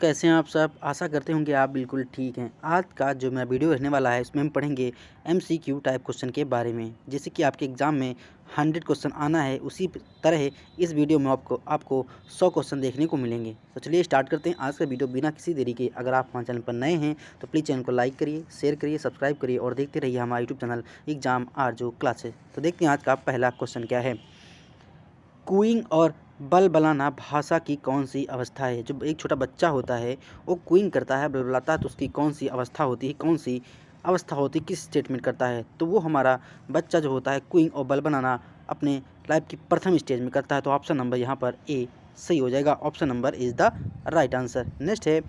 कैसे हैं आप सब? आशा करते होंगे आप बिल्कुल ठीक हैं। आज का जो मेरा वीडियो रहने वाला है उसमें हम पढ़ेंगे एमसीक्यू टाइप क्वेश्चन के बारे में। जैसे कि आपके एग्ज़ाम में 100 क्वेश्चन आना है, उसी तरह इस वीडियो में आपको 100 क्वेश्चन देखने को मिलेंगे। तो चलिए स्टार्ट करते हैं आज का वीडियो बिना किसी देरी के। अगर आप हमारे चैनल पर नए हैं तो प्लीज़ चैनल को लाइक करिए, शेयर करिए, सब्सक्राइब करिए और देखते रहिए हमारा यूट्यूब चैनल एग्ज़ाम आरजू क्लासेस। तो देखते हैं आज का पहला क्वेश्चन क्या है। कूइंग और बलबलाना भाषा की कौन सी अवस्था है? जब एक छोटा बच्चा होता है वो कूइंग करता है, बलबलाता है, तो उसकी कौन सी अवस्था होती है, कौन सी अवस्था होती है, किस स्टेटमेंट करता है? तो वो हमारा बच्चा जो होता है कूइंग और बलबलाना अपने लाइफ की प्रथम स्टेज में करता है। तो ऑप्शन नंबर यहाँ पर ए सही हो जाएगा। Option number is the right answer. Next है,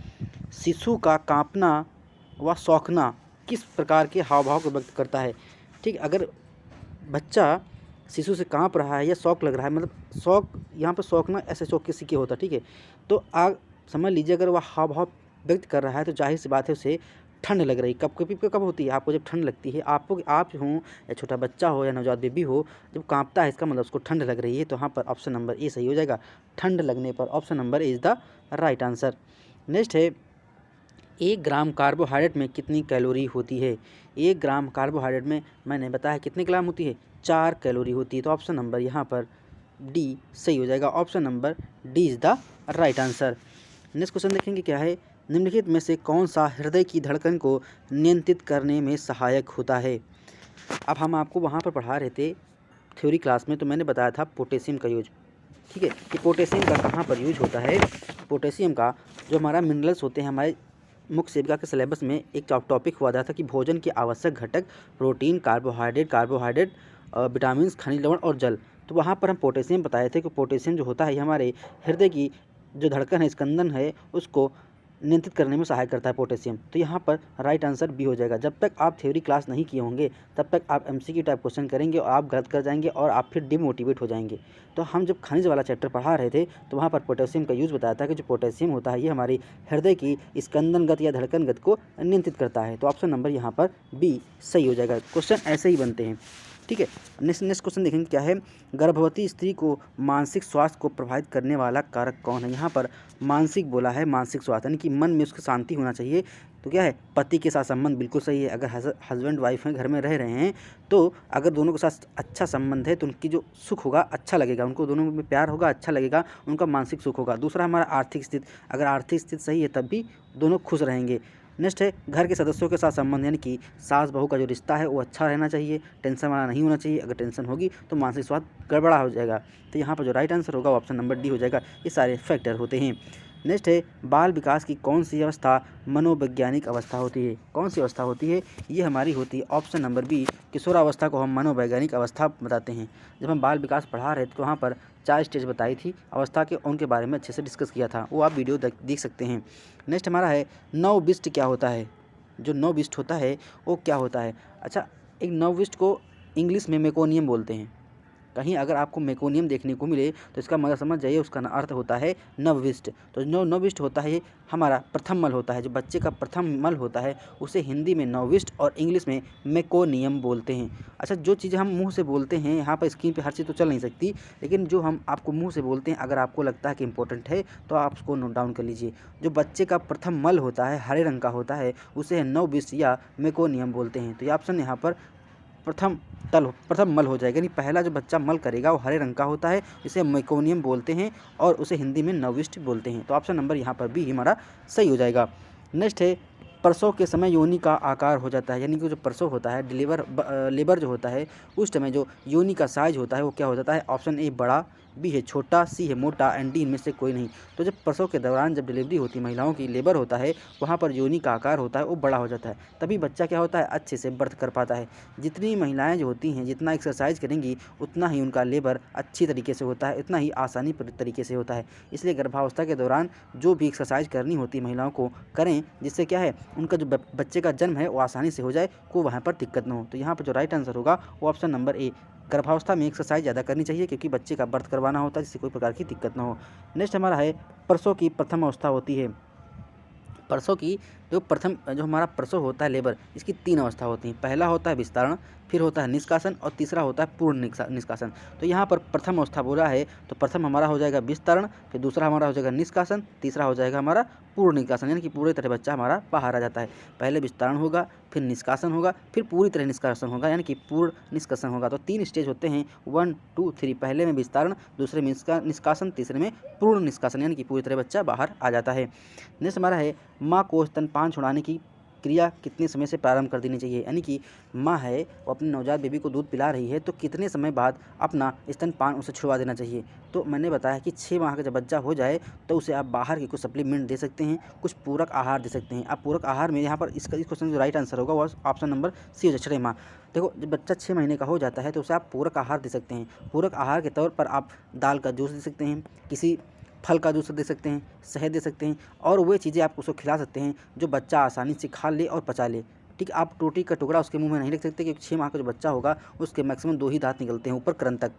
शिशु का कांपना व सौंकना किस प्रकार के हाव भाव को व्यक्त करता है? ठीक, अगर बच्चा शिशु से काँप रहा है या शौक लग रहा है, मतलब शौक यहाँ पर शौकना ऐसे शौक किसी के होता है, ठीक है। तो आप समझ लीजिए अगर वह हाव भाव व्यक्त कर रहा है तो जाहिर सी बात है उसे ठंड लग रही। कब होती है? आपको जब ठंड लगती है, आपको आप हों या छोटा बच्चा हो या नवजात बेबी हो, जब काँपता है इसका मतलब उसको ठंड लग रही है। तो यहाँ पर ऑप्शन नंबर ए सही हो जाएगा। ठंड लगने पर option number is the right answer. Next है, 1 ग्राम कार्बोहाइड्रेट में कितनी कैलोरी होती है? 1 ग्राम कार्बोहाइड्रेट में मैंने बताया कितने ग्राम होती है? 4 कैलोरी होती है। तो ऑप्शन नंबर यहाँ पर डी सही हो जाएगा। Option number D is the right answer. Next question देखेंगे क्या है। निम्नलिखित में से कौन सा हृदय की धड़कन को नियंत्रित करने में सहायक होता है? अब हम आपको वहाँ पर पढ़ा रहे थे थ्योरी क्लास में, तो मैंने बताया था पोटेशियम का यूज, ठीक है, कि पोटेशियम का कहाँ पर यूज होता है। पोटेशियम का जो हमारा मिनरल्स होते हैं, हमारे मुख्य सेविका के सिलेबस में एक टॉपिक हुआ था कि भोजन के आवश्यक घटक प्रोटीन, कार्बोहाइड्रेट, विटामिन, खनिज लवण और जल। तो वहाँ पर हम पोटेशियम बताए थे कि पोटेशियम जो होता है ये हमारे हृदय की जो धड़कन है, स्कंदन है, उसको नियंत्रित करने में सहायक करता है पोटेशियम। तो यहाँ पर राइट आंसर बी हो जाएगा। जब तक आप थ्योरी क्लास नहीं किए होंगे तब तक आप एमसीक्यू टाइप क्वेश्चन करेंगे और आप गलत कर जाएंगे और आप फिर डिमोटिवेट हो जाएंगे। तो हम जब खनिज वाला चैप्टर पढ़ा रहे थे तो वहाँ पर पोटेशियम का यूज़ बताया था कि जो पोटेशियम होता है ये हमारी हृदय की स्कंदनगत या धड़कनगत को नियंत्रित करता है। तो ऑप्शन नंबर यहाँ पर बी सही हो जाएगा। क्वेश्चन ऐसे ही बनते हैं, ठीक है। नेक्स्ट क्वेश्चन देखेंगे क्या है। गर्भवती स्त्री को मानसिक स्वास्थ्य को प्रभावित करने वाला कारक कौन है? यहाँ पर मानसिक बोला है, मानसिक स्वास्थ्य यानी कि मन में उसकी शांति होना चाहिए। तो क्या है? पति के साथ संबंध बिल्कुल सही है। अगर हस्बैंड वाइफ हैं, घर में रह रहे हैं, तो अगर दोनों के साथ अच्छा संबंध है तो उनकी जो सुख होगा अच्छा लगेगा, उनको दोनों में प्यार होगा, अच्छा लगेगा, उनका मानसिक सुख होगा। दूसरा हमारा आर्थिक स्थिति, अगर आर्थिक स्थिति सही है तब भी दोनों खुश रहेंगे। नेक्स्ट है, घर के सदस्यों के साथ संबंध यानी कि सास बहू का जो रिश्ता है वो अच्छा रहना चाहिए, टेंशन वाला नहीं होना चाहिए। अगर टेंशन होगी तो मानसिक स्वास्थ्य गड़बड़ा हो जाएगा। तो यहाँ पर जो राइट आंसर होगा ऑप्शन नंबर डी हो जाएगा। ये सारे फैक्टर होते हैं। नेक्स्ट है, बाल विकास की कौन सी अवस्था मनोवैज्ञानिक अवस्था होती है? कौन सी अवस्था होती है? ये हमारी होती है ऑप्शन नंबर बी, किशोरावस्था को हम मनोवैज्ञानिक अवस्था बताते हैं। जब हम बाल विकास पढ़ा रहे थे तो वहाँ पर 4 स्टेज बताई थी अवस्था के, उनके बारे में अच्छे से डिस्कस किया था, वो आप वीडियो देख सकते हैं। नेक्स्ट हमारा है, नवविष्ट क्या होता है? जो नवविष्ट होता है वो क्या होता है? अच्छा, एक नवविष्ट को इंग्लिश में मेकोनियम बोलते हैं। कहीं अगर आपको मेकोनियम देखने को मिले तो इसका मतलब समझ जाइए उसका अर्थ होता है नवविष्ट। तो जो नवविष्ट होता है हमारा प्रथम मल होता है, जो बच्चे का प्रथम मल होता है उसे हिंदी में नवविष्ट और इंग्लिश में मेकोनियम बोलते हैं। अच्छा, जो चीज़ें हम मुंह से बोलते हैं, यहाँ पर स्क्रीन पे हर चीज़ तो चल नहीं सकती, लेकिन जो हम आपको मुंह से बोलते हैं अगर आपको लगता है कि इंपॉर्टेंट है तो आप उसको नोट डाउन कर लीजिए। जो बच्चे का प्रथम मल होता है, हरे रंग का होता है, उसे नवविष्ट या मेकोनियम बोलते हैं। तो ये ऑप्शन यहाँ पर प्रथम मल हो जाएगा, यानी पहला जो बच्चा मल करेगा वो हरे रंग का होता है, इसे मेकोनियम बोलते हैं और उसे हिंदी में नवविष्ट बोलते हैं। तो ऑप्शन नंबर यहाँ पर भी हमारा सही हो जाएगा। नेक्स्ट है, प्रसव के समय योनि का आकार हो जाता है, यानी कि जो प्रसव होता है, लेबर जो होता है, उस समय जो योनि का साइज होता है वो क्या हो जाता है? ऑप्शन ए बड़ा, बी है छोटा, सी है मोटा एंड डी इनमें से कोई नहीं। तो जब प्रसव के दौरान जब डिलीवरी होती है, महिलाओं की लेबर होता है, वहाँ पर योनि का आकार होता है वो बड़ा हो जाता है, तभी बच्चा क्या होता है? अच्छे से बर्थ कर पाता है। जितनी महिलाएं जो होती हैं जितना एक्सरसाइज करेंगी उतना ही उनका लेबर अच्छी तरीके से होता है, उतना ही आसानी तरीके से होता है। इसलिए गर्भावस्था के दौरान जो भी एक्सरसाइज करनी होती है महिलाओं को करें, जिससे क्या है उनका जो बच्चे का जन्म है वो आसानी से हो जाए, को वहाँ पर दिक्कत न हो। तो यहाँ पर जो राइट आंसर होगा वो ऑप्शन नंबर ए, गर्भावस्था में एक्सरसाइज ज़्यादा करनी चाहिए क्योंकि बच्चे का बर्थ करवाना होता है जिससे कोई प्रकार की दिक्कत ना हो। नेक्स्ट हमारा है, प्रसव की प्रथम अवस्था होती है। प्रसव की जो हमारा प्रसव होता है लेबर, इसकी 3 अवस्था होती हैं। पहला होता है विस्तारण, फिर होता है निष्कासन और तीसरा होता है पूर्ण निष्कासन। तो यहाँ पर प्रथम अवस्था बोला है तो प्रथम हमारा हो जाएगा विस्तारण, फिर दूसरा हमारा हो जाएगा निष्कासन, तीसरा हो जाएगा हमारा पूर्ण निष्कासन, यानी कि पूरी तरह बच्चा हमारा बाहर आ जाता है। पहले विस्तारण होगा, फिर निष्कासन होगा, फिर पूरी तरह निष्कासन होगा, यानी कि पूर्ण निष्कासन होगा। तो 3 स्टेज होते हैं, 1 2 3। पहले में विस्तारण, दूसरे में निष्कासन, तीसरे में पूर्ण निष्कासन, यानी कि पूरी तरह बच्चा बाहर आ जाता है। नेक्स्ट हमारा है माँ को स्तनपान छुड़ाने की क्रिया कितने समय से प्रारंभ कर देनी चाहिए, यानी कि माँ है वो अपने नवजात बेबी को दूध पिला रही है तो कितने समय बाद अपना स्तनपान उसे छुड़वा देना चाहिए। तो मैंने बताया कि 6 माह का जब बच्चा हो जाए तो उसे आप बाहर के कुछ सप्लीमेंट दे सकते हैं, कुछ पूरक आहार दे सकते हैं। आप पूरक आहार में यहाँ पर इस क्वेश्चन जो राइट आंसर होगा वो ऑप्शन नंबर सी हो जाए, 6 माह। देखो जब बच्चा 6 महीने का हो जाता है तो उसे आप पूरक आहार दे सकते हैं। पूरक आहार के तौर पर आप दाल का जूस दे सकते हैं, किसी फल का जूस दे सकते हैं, शहद दे सकते हैं, और वे चीज़ें आप उसको खिला सकते हैं जो बच्चा आसानी से खा ले और पचा ले। ठीक है, आप रोटी का टुकड़ा उसके मुंह में नहीं रख सकते, क्योंकि 6 माह का जो बच्चा होगा उसके मैक्सिमम 2 ही दांत निकलते हैं ऊपर कर्न तक।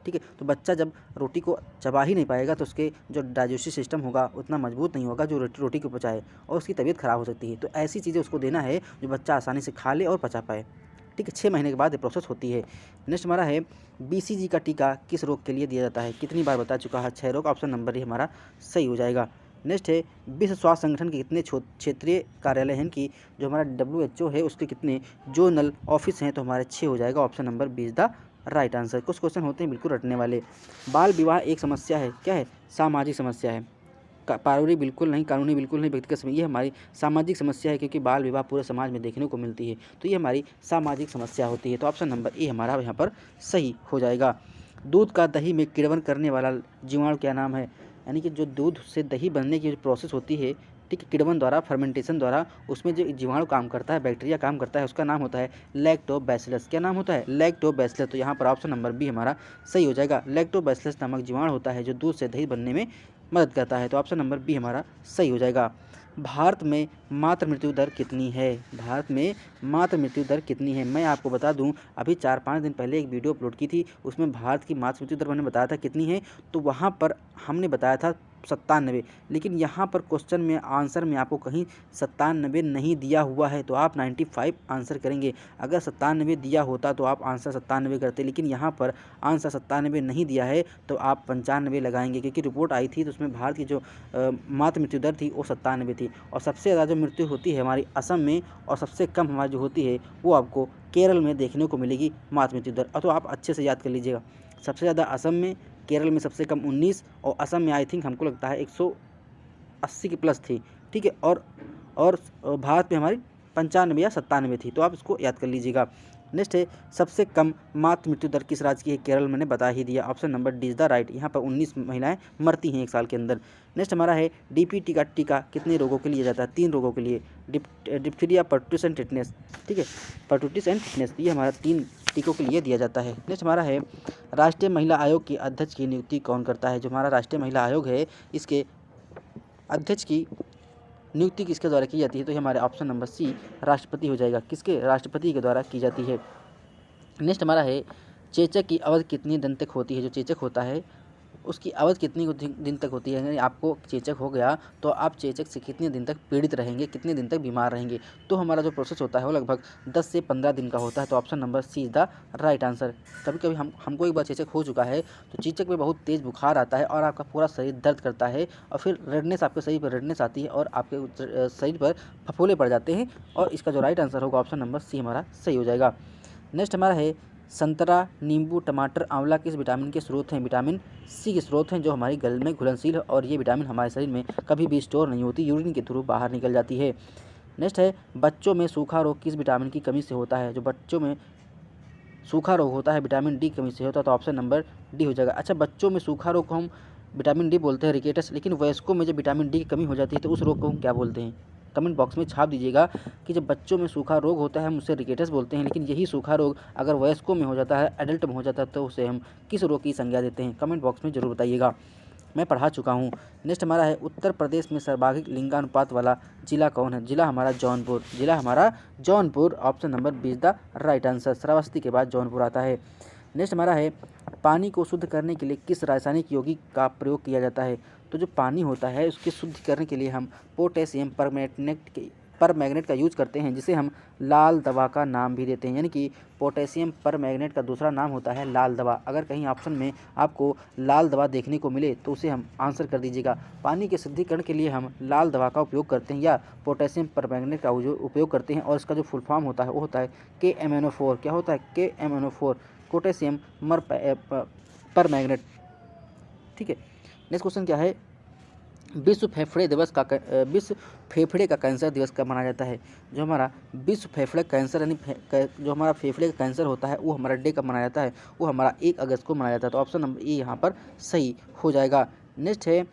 ठीक है, तो बच्चा जब रोटी को चबा ही नहीं पाएगा तो उसके जो डाइजेस्टिव सिस्टम होगा उतना मजबूत नहीं होगा जो रोटी को पचाए, और उसकी तबीयत खराब हो सकती है। तो ऐसी चीज़ें उसको देना है जो बच्चा आसानी से खा ले और पचा पाए। ठीक है, 6 महीने के बाद ये प्रोसेस होती है। नेक्स्ट हमारा है BCG का टीका किस रोग के लिए दिया जाता है, कितनी बार बता चुका है, 6 रोग। ऑप्शन नंबर ये हमारा सही हो जाएगा। नेक्स्ट है विश्व स्वास्थ्य संगठन के कितने क्षेत्रीय कार्यालय हैं, कि जो हमारा WHO है उसके कितने जोनल ऑफिस हैं, तो हमारे 6 हो जाएगा। Option number B is the right answer. कुछ क्वेश्चन होते हैं बिल्कुल रटने वाले। बाल विवाह एक समस्या है, क्या है, सामाजिक समस्या है। पारिवारिक बिल्कुल नहीं, कानूनी बिल्कुल नहीं, व्यक्तिगत समस्या, ये हमारी सामाजिक समस्या है, क्योंकि बाल विवाह पूरे समाज में देखने को मिलती है, तो ये हमारी सामाजिक समस्या होती है। तो ऑप्शन नंबर ए हमारा यहाँ पर सही हो जाएगा। दूध का दही में किण्वन करने वाला जीवाणु क्या नाम है, यानी कि जो दूध से दही बनने की जो प्रोसेस होती है, ठीक है, किण्वन द्वारा, फर्मेंटेशन द्वारा, उसमें जो जीवाणु काम करता है, बैक्टीरिया काम करता है, उसका नाम होता है लैक्टोबैसिलस। क्या नाम होता है, लैक्टोबैसिलस। तो यहाँ पर ऑप्शन नंबर बी हमारा सही हो जाएगा। लैक्टोबैसिलस नामक जीवाणु होता है जो दूध से दही बनने में मदद करता है। तो ऑप्शन नंबर बी हमारा सही हो जाएगा। भारत में मातृ मृत्यु दर कितनी है, भारत में मातृ मृत्यु दर कितनी है। मैं आपको बता दूं, अभी 4-5 दिन पहले एक वीडियो अपलोड की थी, उसमें भारत की मातृ मृत्यु दर मैंने बताया था कितनी है, तो वहाँ पर हमने बताया था 97। लेकिन यहाँ पर क्वेश्चन में आंसर में आपको कहीं 97 नहीं दिया हुआ है, तो आप 95 आंसर करेंगे। अगर 97 दिया होता तो आप आंसर 97 करते, लेकिन यहाँ पर आंसर 97 नहीं दिया है तो आप 95 लगाएंगे, क्योंकि रिपोर्ट आई थी तो उसमें भारत की जो मातृ मृत्यु दर थी वो 97 थी। और सबसे ज़्यादा जो मृत्यु होती है हमारी असम में, और सबसे कम हमारी जो होती है वो आपको केरल में देखने को मिलेगी मातृ मृत्यु दर। तो आप अच्छे से याद कर लीजिएगा, सबसे ज़्यादा असम में, केरल में सबसे कम 19, और असम में आई थिंक हमको लगता है 180 के प्लस थी। ठीक है, और भारत में हमारी 95 या 97 थी। तो आप इसको याद कर लीजिएगा। नेक्स्ट है सबसे कम मातृ मृत्यु दर किस राज्य की है, केरल, मैंने बता ही दिया। Option number D is the right. यहाँ पर 19 महिलाएं मरती हैं 1 साल के अंदर। नेक्स्ट हमारा है DPT का टीका कितने रोगों के लिए जाता है, 3 रोगों के लिए, डिप्थीरिया, परटूसिस एंड टिटनेस। ठीक है, परटूसिस एंड टिटनेस, ये हमारा 3 टीकों के लिए दिया जाता है। नेक्स्ट हमारा है राष्ट्रीय महिला आयोग के अध्यक्ष की नियुक्ति कौन करता है। जो हमारा राष्ट्रीय महिला आयोग है इसके अध्यक्ष की नियुक्ति किसके द्वारा की जाती है, तो ये हमारे ऑप्शन नंबर सी राष्ट्रपति हो जाएगा। किसके, राष्ट्रपति के द्वारा की जाती है। नेक्स्ट हमारा है चेचक की अवधि कितनी दिन तक होती है। जो चेचक होता है उसकी अवधि कितनी दिन तक होती है, यानी आपको चेचक हो गया तो आप चेचक से कितने दिन तक पीड़ित रहेंगे, कितने दिन तक बीमार रहेंगे। तो हमारा जो प्रोसेस होता है वो लगभग 10 से 15 दिन का होता है। तो option number C is the right answer. कभी कभी हमको एक बार चेचक हो चुका है तो चेचक में बहुत तेज़ बुखार आता है और आपका पूरा शरीर दर्द करता है, और फिर रेडनेस, आपके शरीर पर रेडनेस आती है और आपके शरीर पर फफोले पड़ जाते हैं। और इसका जो राइट आंसर होगा ऑप्शन नंबर सी हमारा सही हो जाएगा। नेक्स्ट हमारा है संतरा, नींबू, टमाटर, आंवला किस विटामिन के स्रोत हैं। विटामिन सी के स्रोत हैं, जो हमारी गले में घुलनशील है, और ये विटामिन हमारे शरीर में कभी भी स्टोर नहीं होती, यूरिन के थ्रू बाहर निकल जाती है। नेक्स्ट है बच्चों में सूखा रोग किस विटामिन की कमी से होता है। जो बच्चों में सूखा रोग होता है विटामिन डी की कमी से होता है, तो ऑप्शन नंबर डी हो जाएगा। अच्छा, बच्चों में सूखा रोग को हम विटामिन डी बोलते हैं, रिकेटस, लेकिन वयस्कों में जब विटामिन डी की कमी हो जाती है तो उस रोग को हम क्या बोलते हैं। कमेंट बॉक्स में छाप दीजिएगा कि जब बच्चों में सूखा रोग होता है हम उसे रिकेटस बोलते हैं, लेकिन यही सूखा रोग अगर वयस्कों में हो जाता है, एडल्ट में हो जाता है, तो उसे हम किस रोग की संज्ञा देते हैं। कमेंट बॉक्स में जरूर बताइएगा, मैं पढ़ा चुका हूँ। नेक्स्ट हमारा है उत्तर प्रदेश में सर्वाधिक लिंगानुपात वाला जिला कौन है। जिला हमारा जौनपुर, जिला हमारा Jaunpur. Option number B is the right answer. Shravasti के बाद जौनपुर आता है। नेक्स्ट हमारा है पानी को शुद्ध करने के लिए किस रासायनिक यौगिक का प्रयोग किया जाता है। तो जो पानी होता है उसके शुद्ध करने के लिए हम पोटेशियम परमैंगनेट परमैंगनेट का यूज करते हैं, जिसे हम लाल दवा का नाम भी देते हैं। यानी कि पोटेशियम परमैंगनेट का दूसरा नाम होता है लाल दवा। अगर कहीं ऑप्शन में आपको लाल दवा देखने को मिले तो उसे हम आंसर कर दीजिएगा। पानी के शुद्धिकरण के लिए हम लाल दवा का उपयोग करते हैं या पोटेशियम परमैंगनेट का उपयोग करते हैं, और इसका जो फुल फॉर्म होता है वो होता है KMnO4। क्या होता है? KMnO4, potassium permanganate. ठीक है, नेक्स्ट क्वेश्चन क्या है? विश्व फेफड़े का कैंसर दिवस कब मनाया जाता है? जो हमारा विश्व फेफड़े कैंसर यानी जो हमारा फेफड़े का कैंसर होता है वो हमारा डे कब मनाया जाता है? वो हमारा 1 अगस्त को मनाया जाता है। तो ऑप्शन नंबर ए यहाँ पर सही हो जाएगा। नेक्स्ट है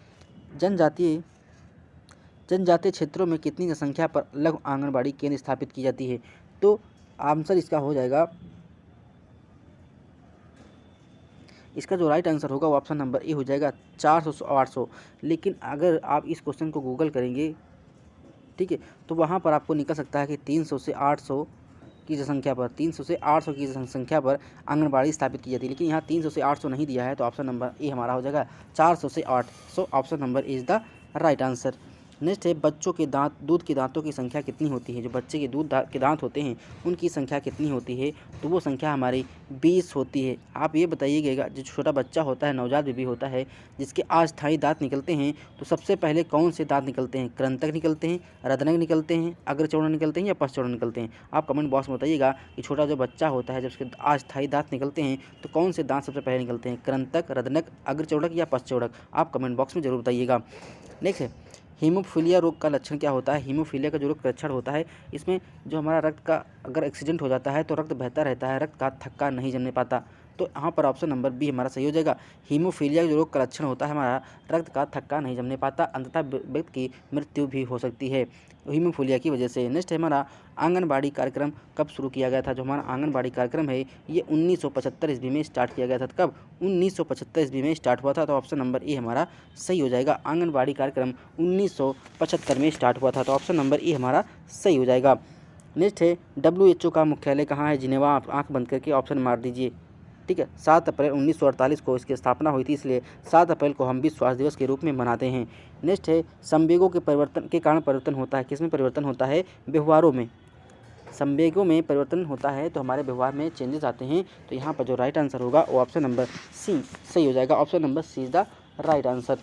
जनजातीय क्षेत्रों में कितनी जनसंख्या पर लघु आंगनबाड़ी केंद्र स्थापित की जाती है? तो आंसर इसका हो जाएगा, इसका जो राइट आंसर होगा वो ऑप्शन नंबर ए हो जाएगा, 400 से 800। लेकिन अगर आप इस क्वेश्चन को गूगल करेंगे, ठीक है, तो वहाँ पर आपको निकल सकता है कि 300 से 800 की जनसंख्या पर 300 से 800 की जनसंख्या पर आंगनबाड़ी स्थापित की जाती है, लेकिन यहाँ 300 से 800 नहीं दिया है। तो ऑप्शन नंबर ए हमारा हो जाएगा 400 से 800। Option number A is the right answer. Next है बच्चों के दूध के दांतों की संख्या कितनी होती है? जो बच्चे के दूध के दांत होते हैं उनकी संख्या कितनी होती है? तो वो संख्या हमारी 20 होती है। आप ये बताइएगा, जो छोटा बच्चा होता है, नवजात बेबी होता है, जिसके अस्थायी दांत निकलते हैं, तो सबसे पहले कौन से दांत निकलते हैं? कृंतक निकलते हैं, रदनक निकलते हैं, अग्रचौड़क निकलते हैं या पश्चौड़क निकलते हैं? आप कमेंट बॉक्स में बताइएगा कि छोटा जो बच्चा होता है जब उसके अस्थायी दांत निकलते हैं तो कौन से दांत सबसे पहले निकलते हैं? कृंतक, रदनक, अग्रचौड़क या पश्चौड़क? आप कमेंट बॉक्स में जरूर बताइएगा। नेक्स्ट है हीमोफीलिया रोग का लक्षण क्या होता है? हीमोफीलिया का जो रोग लक्षण होता है, इसमें जो हमारा रक्त का अगर एक्सीडेंट हो जाता है तो रक्त बहता रहता है, रक्त का थक्का नहीं जमने पाता। तो यहाँ पर ऑप्शन नंबर बी हमारा सही हो जाएगा। हीमोफीलिया जो रोग का लक्षण होता है हमारा रक्त का थक्का नहीं जमने पाता, अंततः व्यक्ति की मृत्यु भी हो सकती है हीमोफीलिया की वजह से। नेक्स्ट है हमारा आंगनबाड़ी कार्यक्रम कब शुरू किया गया था? जो हमारा आंगनबाड़ी कार्यक्रम है ये 1975 ईस्वी में स्टार्ट किया गया था। कब? 1975 ईस्वी में स्टार्ट हुआ था। तो ऑप्शन नंबर ए हमारा सही हो जाएगा। आंगनबाड़ी कार्यक्रम 1975 में स्टार्ट हुआ था। तो ऑप्शन नंबर ए हमारा सही हो जाएगा। नेक्स्ट है WHO का मुख्यालय कहाँ है? जिनेवा। आप आँख बंद करके ऑप्शन मार दीजिए। ठीक है, 7 अप्रैल 1948 को इसकी स्थापना हुई थी, इसलिए 7 अप्रैल को हम विश्व स्वास्थ्य दिवस के रूप में मनाते हैं। नेक्स्ट है संवेगों के परिवर्तन के कारण परिवर्तन होता है। किस में परिवर्तन होता है? व्यवहारों में। संवेगों में परिवर्तन होता है तो हमारे व्यवहार में चेंजेस आते हैं। तो यहाँ पर जो राइट आंसर होगा वो ऑप्शन नंबर सी सही हो जाएगा। Option number C is the right answer.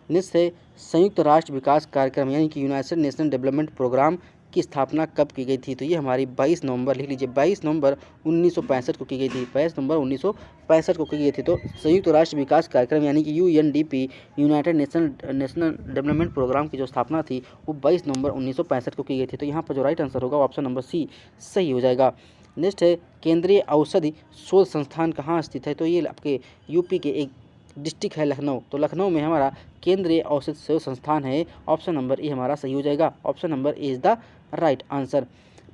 Next है संयुक्त राष्ट्र विकास कार्यक्रम यानी कि यूनाइटेड नेशन डेवलपमेंट प्रोग्राम की स्थापना कब की गई थी? तो ये हमारी 22 नवंबर, लिख लीजिए, 22 नवंबर 1965 को की गई थी। 22 नवंबर 1965 को की गई थी। तो संयुक्त राष्ट्र विकास कार्यक्रम यानी कि UNDP, United Nations development programme की जो स्थापना थी वो 22 नवंबर 1965 को की गई थी। तो यहाँ पर जो राइट आंसर होगा ऑप्शन नंबर सी सही हो जाएगा। नेक्स्ट है केंद्रीय औषधि शोध संस्थान कहाँ स्थित है? तो ये आपके यूपी के एक डिस्ट्रिक्ट है लखनऊ। तो लखनऊ में हमारा केंद्रीय औषध शोध संस्थान है। ऑप्शन नंबर ए हमारा सही हो जाएगा। Option number A is the right answer.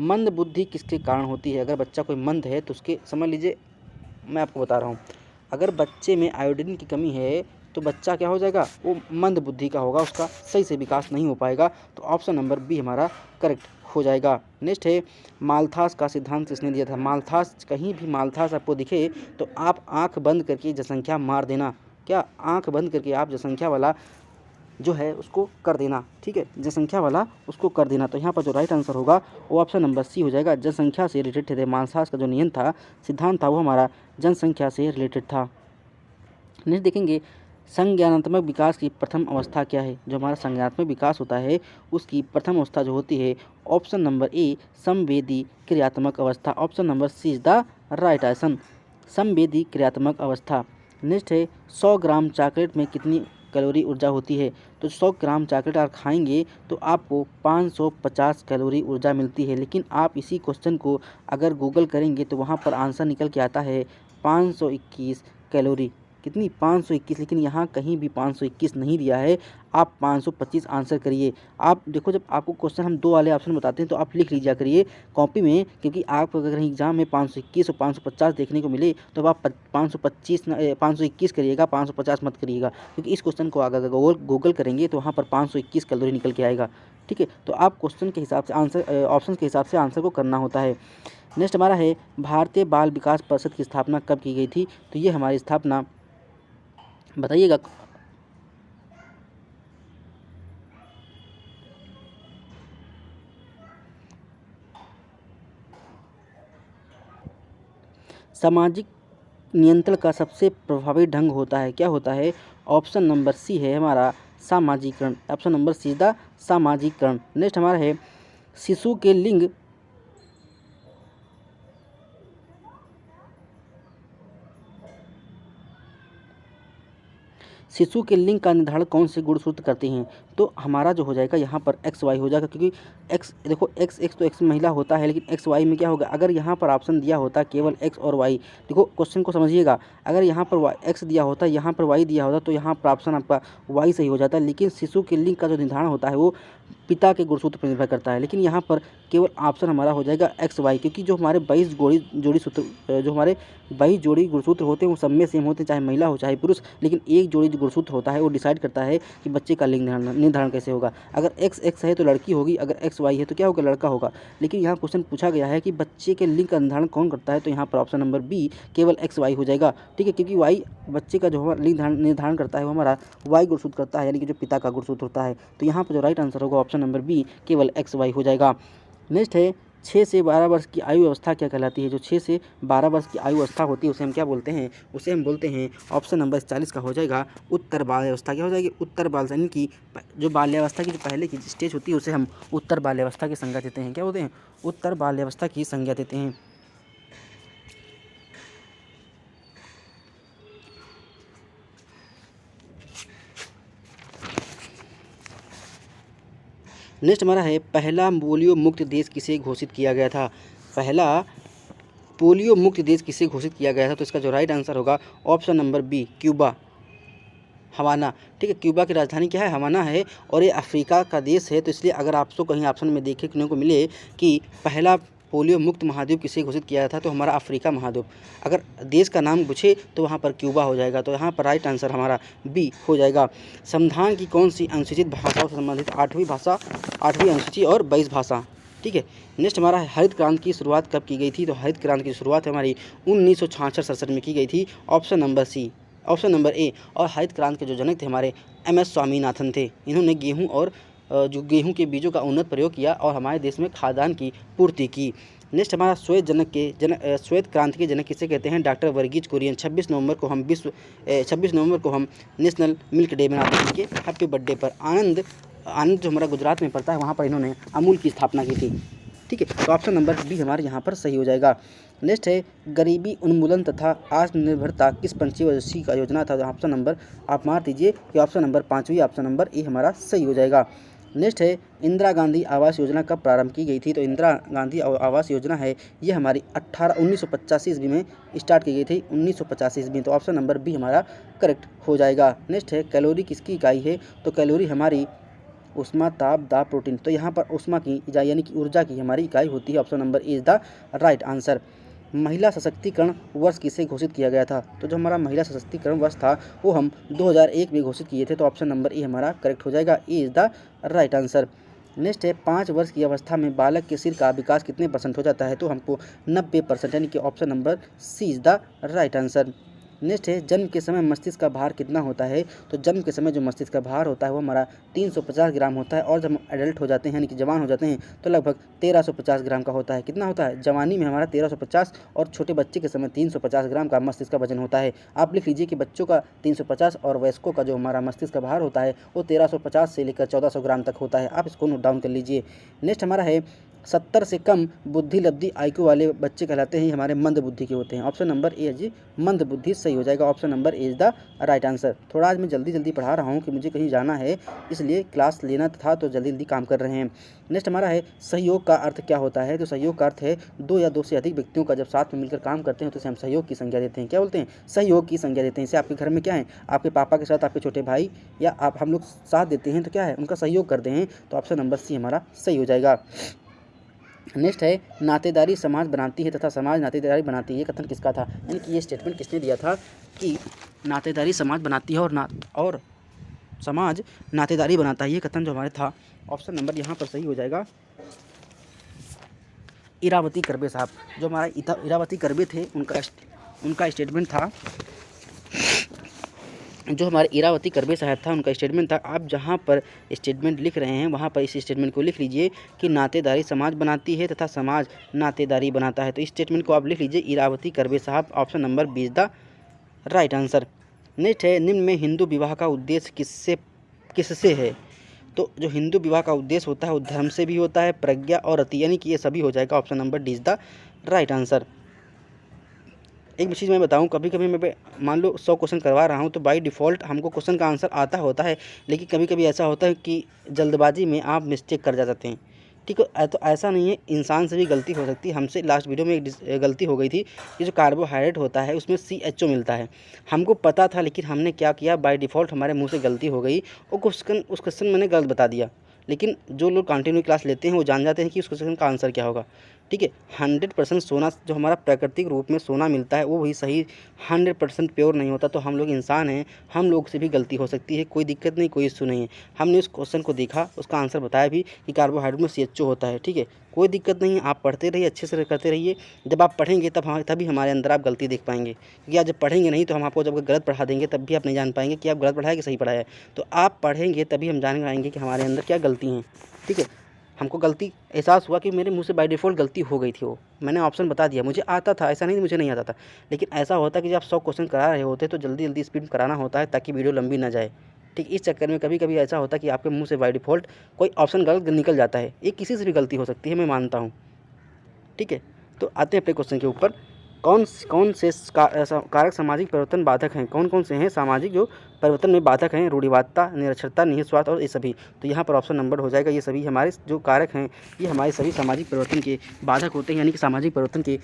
मंद बुद्धि किसके कारण होती है? अगर बच्चा कोई मंद है तो उसके, समझ लीजिए मैं आपको बता रहा हूँ, अगर बच्चे में आयोडीन की कमी है तो बच्चा क्या हो जाएगा? वो मंद बुद्धि का होगा, उसका सही से विकास नहीं हो पाएगा। तो ऑप्शन नंबर बी हमारा करेक्ट हो जाएगा। नेक्स्ट है माल्थास का सिद्धांत किसने दिया था? माल्थास, कहीं भी माल्थास आपको दिखे तो आप आंख बंद करके जनसंख्या मार देना। क्या? आंख बंद करके आप जनसंख्या वाला जो है उसको कर देना। ठीक है, जनसंख्या वाला उसको कर देना। तो यहाँ पर जो राइट आंसर होगा वो ऑप्शन नंबर सी हो जाएगा। जनसंख्या से रिलेटेड है। माल्थास का जो नियम था, सिद्धांत था, वो हमारा जनसंख्या से रिलेटेड था। नेक्स्ट देखेंगे संज्ञानात्मक विकास की प्रथम अवस्था क्या है? जो हमारा संज्ञानात्मक विकास होता है उसकी प्रथम अवस्था जो होती है ऑप्शन नंबर ए संवेदी क्रियात्मक अवस्था। Option number C is the right answer, संवेदी क्रियात्मक अवस्था। नेक्स्ट है 100 ग्राम चॉकलेट में कितनी कैलोरी ऊर्जा होती है? तो 100 ग्राम चॉकलेट आप खाएंगे तो आपको 550 कैलोरी ऊर्जा मिलती है। लेकिन आप इसी क्वेश्चन को अगर गूगल करेंगे तो वहाँ पर आंसर निकल के आता है 521 कैलोरी। कितनी? 521। लेकिन यहाँ कहीं भी 521 नहीं दिया है, आप 525 आंसर करिए। आप देखो, जब आपको क्वेश्चन हम 2 वाले ऑप्शन बताते हैं तो आप लिख लीजिए करिए कॉपी में, क्योंकि आप अगर एग्जाम में 521 और 550 देखने को मिले तो आप 521 करिएगा, 550 मत करिएगा, क्योंकि इस क्वेश्चन को अगर गूगल करेंगे तो वहाँ पर 521 कैलोरी निकल के आएगा। ठीक है, तो आप क्वेश्चन के हिसाब से आंसर, ऑप्शन के हिसाब से आंसर को करना होता है। नेक्स्ट हमारा है भारतीय बाल विकास परिषद की स्थापना कब की गई थी? तो ये हमारी स्थापना बताइएगा। सामाजिक नियंत्रण का सबसे प्रभावी ढंग होता है, क्या होता है? ऑप्शन नंबर सी है हमारा सामाजिकरण। ऑप्शन नंबर सी द सामाजिकरण। नेक्स्ट हमारा है शिशु के लिंग शिशु के लिंग का निर्धारण कौन से गुणसूत्र करते हैं? तो हमारा जो हो जाएगा यहाँ पर एक्स वाई हो जाएगा, क्योंकि एक्स देखो एक्स एक्स तो एक्स महिला होता है, लेकिन एक्स वाई में क्या होगा? अगर यहाँ पर ऑप्शन दिया होता केवल एक्स और वाई, देखो क्वेश्चन को समझिएगा, अगर यहाँ पर एक्स दिया होता, यहाँ पर वाई दिया होता, तो यहाँ पर ऑप्शन आपका वाई सही हो जाता है। लेकिन शिशु के लिंग का जो निर्धारण होता है वो पिता के गुणसूत्र पर निर्भर करता है, लेकिन यहाँ पर केवल ऑप्शन हमारा हो जाएगा एक्स वाई, क्योंकि जो हमारे 22 जोड़ी सूत्र जो हमारे 22 जोड़ी गुणसूत्र होते हैं वो सब में सेम होते हैं, चाहे महिला हो चाहे पुरुष, लेकिन एक जोड़ी जो गुणसूत्र होता है वो डिसाइड करता है कि बच्चे का लिंग निर्धारण कैसे होगा। अगर एक्स एक्स है तो लड़की होगी, अगर एक्स वाई है तो क्या होगा? लड़का होगा। लेकिन यहाँ क्वेश्चन पूछा गया है कि बच्चे के लिंग का निर्धारण कौन करता है, तो यहाँ पर ऑप्शन नंबर बी केवल एक्स वाई हो जाएगा। ठीक है, क्योंकि वाई बच्चे का जो हमारा लिंग निर्धारण करता है वो हमारा वाई गुणसूत्र करता है, यानी कि जो पिता का गुणसूत्र होता है। तो यहाँ पर जो राइट आंसर होगा ऑप्शन नंबर बी केवल एक्स वाई हो जाएगा। नेक्स्ट है 6 से 12 वर्ष की आयु अवस्था क्या कहलाती है? जो 6 से 12 वर्ष की आयु अवस्था होती है उसे हम क्या बोलते हैं? उसे हम बोलते हैं ऑप्शन नंबर 40 का हो जाएगा उत्तर बाल्यावस्था। क्या हो जाएगी? उत्तर बाल, यानी कि जो बाल्यावस्था की जो पहले की स्टेज होती है उसे हम उत्तर बाल्यावस्था की संज्ञा देते हैं। क्या बोलते हैं? उत्तर बाल्यावस्था की संज्ञा देते हैं। नेक्स्ट हमारा है पहला पोलियो मुक्त देश किसे घोषित किया गया था? पहला पोलियो मुक्त देश किसे घोषित किया गया था? तो इसका जो राइट आंसर होगा ऑप्शन नंबर बी क्यूबा, हवाना। ठीक है, क्यूबा की राजधानी क्या है? हवाना है, और ये अफ्रीका का देश है, तो इसलिए अगर आपको कहीं ऑप्शन में देखने को मिले कि पहला पोलियो मुक्त महाद्वीप किसे घोषित किया था, तो हमारा अफ्रीका महाद्वीप। अगर देश का नाम पूछे तो वहाँ पर क्यूबा हो जाएगा, तो यहाँ पर राइट आंसर हमारा बी हो जाएगा। संविधान की कौन सी अनुसूचित भाषाओं से संबंधित 8वीं भाषा, 8वीं अनुसूची और 22 भाषा? ठीक है। नेक्स्ट हमारा हरित क्रांति की शुरुआत कब की गई थी? तो हरित क्रांति की शुरुआत हमारी 1966-67 में की गई थी। Option number C, option number A. और हरित क्रांति के जो जनक थे हमारे MS स्वामीनाथन थे। इन्होंने गेहूं और जो गेहूं के बीजों का उन्नत प्रयोग किया और हमारे देश में खाद्यान्न की पूर्ति की। नेक्स्ट हमारा श्वेत क्रांति के जनक किसे कहते हैं? डॉक्टर वर्गीज कुरियन। 26 नवंबर को हम नेशनल मिल्क डे मनाते हैं इनके हैप्पी बर्थडे पर। आनंद जो हमारा गुजरात में पड़ता है वहाँ पर इन्होंने अमूल की स्थापना की थी। ठीक है, तो ऑप्शन नंबर बी हमारे यहाँ पर सही हो जाएगा। नेक्स्ट है गरीबी उन्मूलन तथा आत्मनिर्भरता किस पंचवर्षीय का योजना था? ऑप्शन नंबर आप मार दीजिए कि ऑप्शन नंबर 5वीं, ऑप्शन नंबर ए हमारा सही हो जाएगा। नेक्स्ट है इंदिरा गांधी आवास योजना कब प्रारंभ की गई थी? तो इंदिरा गांधी आवास योजना है ये हमारी 1985 ईस्वी में स्टार्ट की गई थी, 1985 ईस्वी में। तो ऑप्शन नंबर बी हमारा करेक्ट हो जाएगा। नेक्स्ट है कैलोरी किसकी इकाई है? तो कैलोरी हमारी ऊष्मा, ताप, दाब, प्रोटीन। तो यहाँ पर ऊष्मा की यानी कि ऊर्जा की हमारी इकाई होती है। Option number A is the right answer. महिला सशक्तिकरण वर्ष किसे घोषित किया गया था? तो जो हमारा महिला सशक्तिकरण वर्ष था वो हम 2001 में घोषित किए थे। तो ऑप्शन नंबर ए हमारा करेक्ट हो जाएगा, A is the right answer. Next है 5 वर्ष की अवस्था में बालक के सिर का विकास कितने % हो जाता है? तो हमको 90%, यानी कि option number C is the right answer. Next है जन्म के समय मस्तिष्क का भार कितना होता है? तो जन्म के समय जो मस्तिष्क का भार होता है वो हमारा 350 ग्राम होता है, और जब हम एडल्ट हो जाते हैं यानी कि जवान हो जाते हैं तो लगभग 1350 ग्राम का होता है। कितना होता है? जवानी में हमारा 1350 और छोटे बच्चे के समय 350 ग्राम का मस्तिष्क का वजन होता है। आप लिख लीजिए कि बच्चों का 350 और वयस्कों का जो हमारा मस्तिष्क का भार होता है वो 1350 से लेकर 1400 ग्राम तक होता है। आप इसको नोट डाउन कर लीजिए। नेक्स्ट हमारा है 70 से कम बुद्धि लब्धि आईक्यू वाले बच्चे कहलाते हैं हमारे मंद बुद्धि के होते हैं। ऑप्शन नंबर ए जी मंद बुद्धि सही हो जाएगा, option number A is the right answer. थोड़ा आज मैं जल्दी पढ़ा रहा हूँ कि मुझे कहीं जाना है, इसलिए क्लास लेना था तो जल्दी काम कर रहे हैं। नेक्स्ट हमारा है सहयोग का अर्थ क्या होता है? तो सहयोग का अर्थ है 2 या 2 से अधिक व्यक्तियों का जब साथ में मिलकर काम करते हैं तो इसे हम सहयोग की संज्ञा देते हैं। क्या बोलते हैं? सहयोग की संज्ञा देते हैं। इसे आपके घर में क्या है, आपके पापा के साथ आपके छोटे भाई या आप हम लोग साथ देते हैं तो क्या है, उनका सहयोग करते हैं। तो ऑप्शन नंबर सी हमारा सही हो जाएगा। नेक्स्ट है नातेदारी समाज बनाती है तथा समाज नातेदारी बनाती है, ये कथन किसका था? यानी कि ये स्टेटमेंट किसने दिया था कि नातेदारी समाज बनाती है और समाज नातेदारी बनाता है, ये कथन जो हमारे था। ऑप्शन नंबर यहाँ पर सही हो जाएगा, इरावती कर्वे साहब, जो हमारा इरावती कर्वे थे उनका स्टेटमेंट था, जो हमारे इरावती कर्वे साहब था उनका स्टेटमेंट था। आप जहाँ पर स्टेटमेंट लिख रहे हैं वहाँ पर इस स्टेटमेंट को लिख लीजिए कि नातेदारी समाज बनाती है तथा समाज नातेदारी बनाता है। तो इस स्टेटमेंट को आप लिख लीजिए इरावती कर्वे साहब, option number B is the right answer. Next है, निम्न में हिंदू विवाह का उद्देश्य किससे है? तो जो हिंदू विवाह का उद्देश्य होता है वो धर्म से भी होता है, प्रज्ञा और रति, यानी कि ये सभी हो जाएगा। Option number D is the right answer. एक चीज़ मैं बताऊं, कभी कभी मैं मान लो 100 क्वेश्चन करवा रहा हूं तो बाय डिफ़ॉल्ट हमको क्वेश्चन का आंसर आता होता है, लेकिन कभी कभी ऐसा होता है कि जल्दबाजी में आप मिस्टेक कर जाते हैं। ठीक है, तो ऐसा नहीं है, इंसान से भी गलती हो सकती है। हमसे लास्ट वीडियो में एक गलती हो गई थी कि जो कार्बोहाइड्रेट होता है उसमें CHO मिलता है, हमको पता था, लेकिन हमने क्या किया, बाय डिफ़ॉल्ट हमारे मुँह से गलती हो गई और उस क्वेश्चन मैंने गलत बता दिया। लेकिन जो लोग कंटिन्यू क्लास लेते हैं वो जान जाते हैं कि उस क्वेश्चन का आंसर क्या होगा। ठीक है, 100% सोना जो हमारा प्राकृतिक रूप में सोना मिलता है वो भी सही 100% प्योर नहीं होता। तो हम लोग इंसान हैं, हम लोग से भी गलती हो सकती है, कोई दिक्कत नहीं, कोई इशू नहीं है। हमने उस क्वेश्चन को देखा, उसका आंसर बताया भी कि कार्बोहाइड्रेट में CHO होता है। ठीक है, कोई दिक्कत नहीं है, आप पढ़ते रहिए, अच्छे से करते रहिए। जब आप पढ़ेंगे तभी हमारे अंदर आप गलती देख पाएंगे, क्योंकि आप जब पढ़ेंगे नहीं तो हम आपको जब गलत पढ़ा देंगे तब भी आप नहीं जान पाएंगे कि आप गलत पढ़ाए कि सही पढ़ाया है। तो आप पढ़ेंगे तभी हम जान पाएंगे कि हमारे अंदर क्या गलती हैं। ठीक है, हमको गलती एहसास हुआ कि मेरे मुंह से बाय डिफ़ॉल्ट गलती हो गई थी, वो मैंने ऑप्शन बता दिया, मुझे आता था, ऐसा नहीं मुझे नहीं आता था। लेकिन ऐसा होता कि जब आप 100 क्वेश्चन करा रहे होते तो जल्दी स्पीड में कराना होता है ताकि वीडियो लंबी ना जाए। ठीक, इस चक्कर में कभी कभी ऐसा होता है कि आपके मुंह से बाय डिफ़ॉल्ट कोई ऑप्शन गलत निकल जाता है। ये किसी से भी गलती हो सकती है, मैं मानता हूँ। ठीक है, तो आते हैं अपने क्वेश्चन के ऊपर। कौन से कारक सामाजिक परिवर्तन बाधक हैं? कौन से हैं सामाजिक जो परिवर्तन में बाधक हैं? रूढ़िवादिता, निरक्षरता, निहित स्वार्थ और ये सभी। तो यहाँ पर ऑप्शन नंबर हो जाएगा, ये सभी हमारे जो कारक हैं ये हमारे सभी सामाजिक परिवर्तन के बाधक होते हैं, यानी कि सामाजिक परिवर्तन के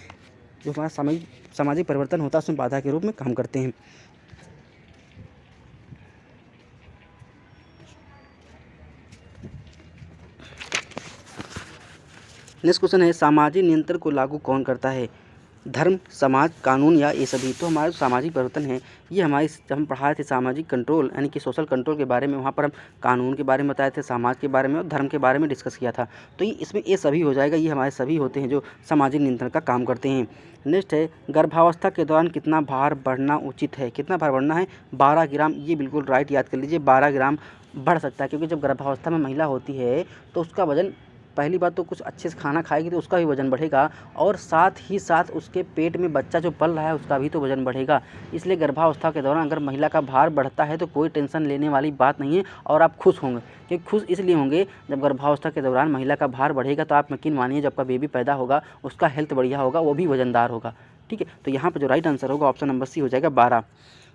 जो हमारा सामाजिक परिवर्तन होता है उसमें बाधा के रूप में काम करते हैं। नेक्स्ट क्वेश्चन है, सामाजिक नियंत्रण को लागू कौन करता है? धर्म, समाज, कानून या ये सभी। तो हमारे सामाजिक परिवर्तन है ये हमारे, जब हम पढ़ाए थे सामाजिक कंट्रोल यानी कि सोशल कंट्रोल के बारे में, वहाँ पर हम कानून के बारे में बताए थे, समाज के बारे में और धर्म के बारे में डिस्कस किया था। तो इसमें ये सभी हो जाएगा, ये हमारे सभी होते हैं जो सामाजिक नियंत्रण का काम करते हैं। नेक्स्ट है, गर्भावस्था के दौरान कितना भार बढ़ना उचित है? कितना भार बढ़ना है? 12 ग्राम। ये बिल्कुल राइट, याद कर लीजिए, 12 ग्राम बढ़ सकता है, क्योंकि जब गर्भावस्था में महिला होती है तो उसका वजन, पहली बात तो कुछ अच्छे से खाना खाएगी तो उसका भी वज़न बढ़ेगा, और साथ ही साथ उसके पेट में बच्चा जो पल रहा है उसका भी तो वज़न बढ़ेगा। इसलिए गर्भावस्था के दौरान अगर महिला का भार बढ़ता है तो कोई टेंशन लेने वाली बात नहीं है, और आप खुश होंगे। क्योंकि खुश इसलिए होंगे, जब गर्भावस्था के दौरान महिला का भार बढ़ेगा तो आप यकीन मानिए जब आपका बेबी पैदा होगा उसका हेल्थ बढ़िया होगा, वो भी वज़नदार होगा। ठीक है, तो यहाँ पर जो राइट आंसर होगा ऑप्शन नंबर सी हो जाएगा, 12।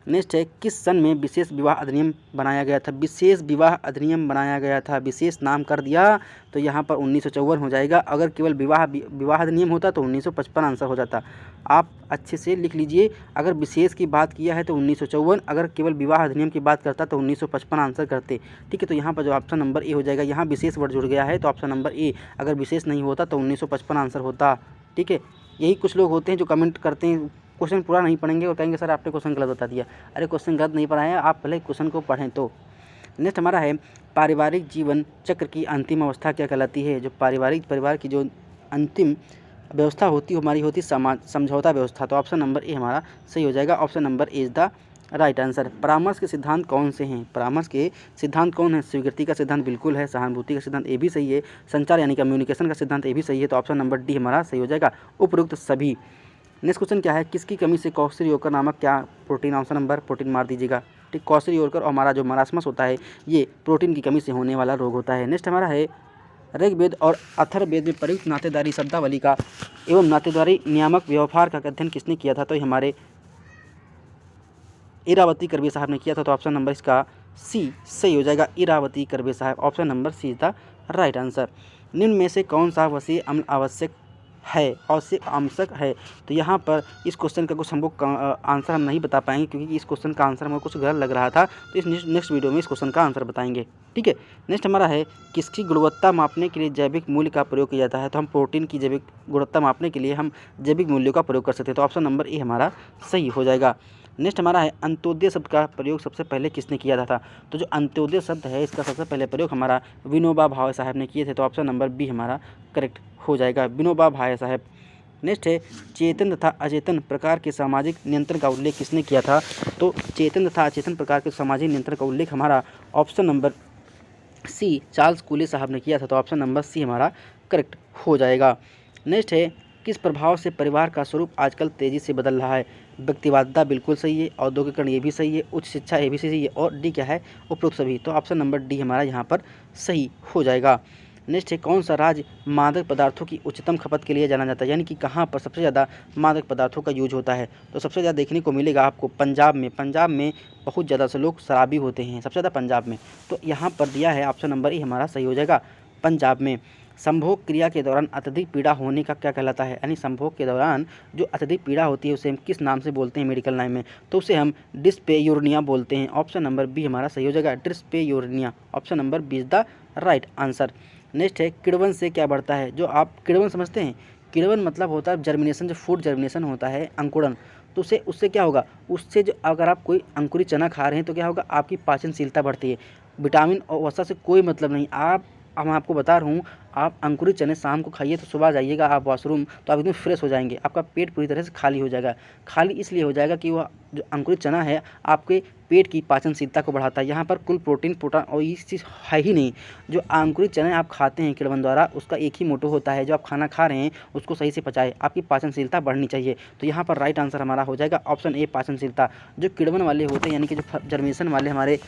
नेक्स्ट है, किस सन में विशेष विवाह अधिनियम बनाया गया था? विशेष विवाह अधिनियम बनाया गया था, विशेष नाम कर दिया तो यहाँ पर 1954 हो जाएगा। अगर केवल विवाह अधिनियम होता तो 1955 आंसर हो जाता। आप अच्छे से लिख लीजिए, अगर विशेष की बात किया है तो 1954, अगर केवल विवाह अधिनियम की बात करता तो 1955 आंसर करते। ठीक है, तो यहाँ पर जो ऑप्शन नंबर ए हो जाएगा, यहाँ विशेष वर्ड जुड़ गया है तो ऑप्शन नंबर ए, अगर विशेष नहीं होता तो 1955 आंसर होता। ठीक है, यही कुछ लोग होते हैं जो कमेंट करते हैं, क्वेश्चन पूरा नहीं पढ़ेंगे और कहेंगे सर आपने क्वेश्चन गलत बता दिया। अरे क्वेश्चन गलत नहीं पढ़ाया, आप पहले क्वेश्चन को पढ़ें। तो नेक्स्ट हमारा है, पारिवारिक जीवन चक्र की अंतिम अवस्था क्या कहलाती है? जो परिवार की जो अंतिम व्यवस्था होती है हमारी होती समझौता व्यवस्था। तो ऑप्शन नंबर ए हमारा सही हो जाएगा, option number A is the right answer. परामर्श के सिद्धांत कौन से हैं? परामर्श के सिद्धांत कौन है? स्वीकृति का सिद्धांत बिल्कुल है, सहानुभूति का सिद्धांत ए भी सही है, संचार यानी कम्युनिकेशन का सिद्धांत ए भी सही है। तो ऑप्शन नंबर डी हमारा सही हो जाएगा, उपरोक्त सभी। नेक्स्ट क्वेश्चन क्या है, किसकी कमी से क्वार्सेरियोकर नामक क्या प्रोटीन, ऑप्शन नंबर प्रोटीन मार दीजिएगा। ठीक, क्वार्सेरियोकर और हमारा जो मरासमस होता है ये प्रोटीन की कमी से होने वाला रोग होता है। नेक्स्ट हमारा है, ऋग्वेद और अथर्ववेद में प्रयुक्त नातेदारी शब्दावली का एवं नातेदारी नियामक व्यवहार का अध्ययन किसने किया था? तो हमारे इरावती कर्वे साहब ने किया था। तो ऑप्शन नंबर इसका सी सही हो जाएगा, इरावती कर्वे साहब, option number C is the right answer. निम्न में से कौन सा वसीय अम्ल आवश्यक है? तो यहाँ पर इस क्वेश्चन का कुछ हमको आंसर हम नहीं बता पाएंगे, क्योंकि इस क्वेश्चन का आंसर हमको कुछ गलत लग रहा था। तो इस नेक्स्ट वीडियो में इस क्वेश्चन का आंसर बताएंगे। ठीक है, नेक्स्ट हमारा है, किसकी गुणवत्ता मापने के लिए जैविक मूल्य का प्रयोग किया जाता है? तो हम प्रोटीन की जैविक गुणवत्ता मापने के लिए हम जैविक मूल्यों का प्रयोग कर सकते हैं। तो ऑप्शन नंबर ए हमारा सही हो जाएगा। नेक्स्ट हमारा है अंत्योदय शब्द का प्रयोग सबसे पहले किसने किया था? तो जो अंत्योदय शब्द है इसका सबसे पहले प्रयोग हमारा विनोबा भावे साहब ने किए थे। तो ऑप्शन नंबर बी हमारा करेक्ट हो जाएगा, विनोबा भावे साहब। नेक्स्ट है चेतन तथा अचेतन प्रकार के सामाजिक नियंत्रण का उल्लेख किसने किया था? तो चेतन तथा अचेतन प्रकार के सामाजिक नियंत्रण का उल्लेख हमारा ऑप्शन नंबर सी चार्ल्स कूले साहब ने किया था। तो ऑप्शन नंबर सी हमारा करेक्ट हो जाएगा। नेक्स्ट है किस प्रभाव से परिवार का स्वरूप आजकल तेज़ी से बदल रहा है? व्यक्तिवादिता बिल्कुल सही है, औद्योगिकरण ये भी सही है, उच्च शिक्षा ये भी सही है, और डी क्या है? उपरोक्त सभी। तो ऑप्शन नंबर डी हमारा यहाँ पर सही हो जाएगा। नेक्स्ट है कौन सा राज्य मादक पदार्थों की उच्चतम खपत के लिए जाना जाता है, यानी कि कहाँ पर सबसे ज़्यादा मादक पदार्थों का यूज होता है? तो सबसे ज़्यादा देखने को मिलेगा आपको पंजाब में। पंजाब में बहुत ज़्यादा से लोग शराबी होते हैं, सबसे ज़्यादा पंजाब में। तो यहाँ पर दिया है ऑप्शन नंबर ई हमारा सही हो जाएगा, पंजाब में। संभोग क्रिया के दौरान अत्यधिक पीड़ा होने का क्या कहलाता है? यानी संभोग के दौरान जो अत्यधिक पीड़ा होती है उसे हम किस नाम से बोलते हैं मेडिकल लाइन में? तो उसे हम डिस्पेयोर्निया बोलते हैं। ऑप्शन नंबर बी हमारा सही हो जाएगा, dyspareunia. Option number B is the right answer. Next है किण्वन से क्या बढ़ता है? जो आप किण्वन समझते हैं, किण्वन मतलब होता है जर्मिनेशन, जो फूड जर्मिनेशन होता है, अंकुरण। तो उससे क्या होगा? उससे जो अगर आप कोई अंकुरित चना खा रहे हैं तो क्या होगा? आपकी पाचनशीलता बढ़ती है। विटामिन और वसा से कोई मतलब नहीं। मैं आपको बता रहा हूँ, आप अंकुरित चने शाम को खाइए तो सुबह जाइएगा आप वॉशरूम तो आप एकदम फ्रेश हो जाएंगे, आपका पेट पूरी तरह से खाली हो जाएगा। खाली इसलिए हो जाएगा कि वह जो अंकुरित चना है आपके पेट की पाचनशीलता को बढ़ाता है। यहाँ पर कुल प्रोटीन और ये चीज़ है ही नहीं। जो अंकुरित चने आप खाते हैं किण्वन द्वारा, उसका एक ही मोटो होता है, जो आप खाना खा रहे हैं उसको सही से पचाए, आपकी पाचनशीलता बढ़नी चाहिए। तो यहाँ पर राइट आंसर हमारा हो जाएगा ऑप्शन ए, पाचनशीलता। जो किण्वन वाले होते हैं यानी कि जो जर्मिनेशन वाले हमारे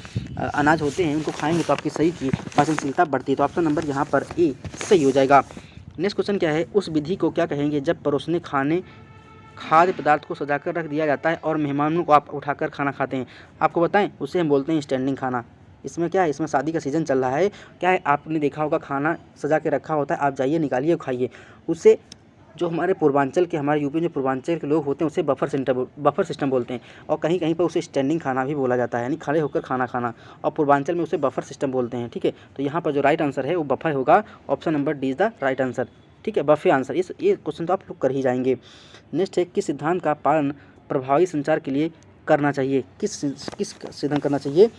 अनाज होते हैं उनको खाएंगे तो आपकी सही की पाचनशीलता बढ़ती है। तो ऑप्शन नंबर यहाँ पर ए सही हो जाएगा। नेक्स्ट क्वेश्चन क्या है? उस विधि को क्या कहेंगे जब परोसने खाद्य पदार्थ को सजाकर रख दिया जाता है और मेहमानों को आप उठाकर खाना खाते हैं? आपको बताएं, उसे हम बोलते हैं स्टैंडिंग खाना। इसमें क्या है? इसमें शादी का सीज़न चल रहा है, क्या है आपने देखा होगा खाना सजा के रखा होता है, आप जाइए निकालिए और खाइए। उससे जो हमारे पूर्वांचल के, हमारे यूपी में जो पूर्वांचल के लोग होते हैं उसे बफर सिस्टम बोलते हैं, और कहीं कहीं पर उसे स्टैंडिंग खाना भी बोला जाता है, यानी खड़े होकर खाना खाना, और पूर्वांचल में उसे बफर सिस्टम बोलते हैं। ठीक है, तो यहाँ पर जो राइट आंसर है वो बफर होगा। Option number D is the right answer. ठीक है, बफे आंसर। ये क्वेश्चन तो आप लोग कर ही जाएंगे। नेक्स्ट है किस सिद्धांत का पालन प्रभावी संचार के लिए करना चाहिए? किस सिद्धांत करना चाहिए?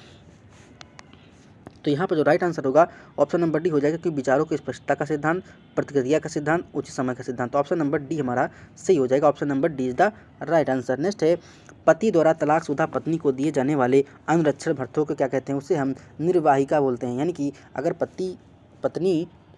तो यहाँ पर जो राइट आंसर होगा ऑप्शन नंबर डी हो जाएगा, कि विचारों की स्पष्टता का सिद्धांत, प्रतिक्रिया का सिद्धांत, उचित समय का सिद्धांत। तो ऑप्शन नंबर डी हमारा सही हो जाएगा, option number D is the right answer. Next है पति द्वारा तलाकशुदा पत्नी को दिए जाने वाले अनुरक्षण भत्तों को क्या कहते हैं? उसे हम निर्वाहिका बोलते हैं। यानी कि अगर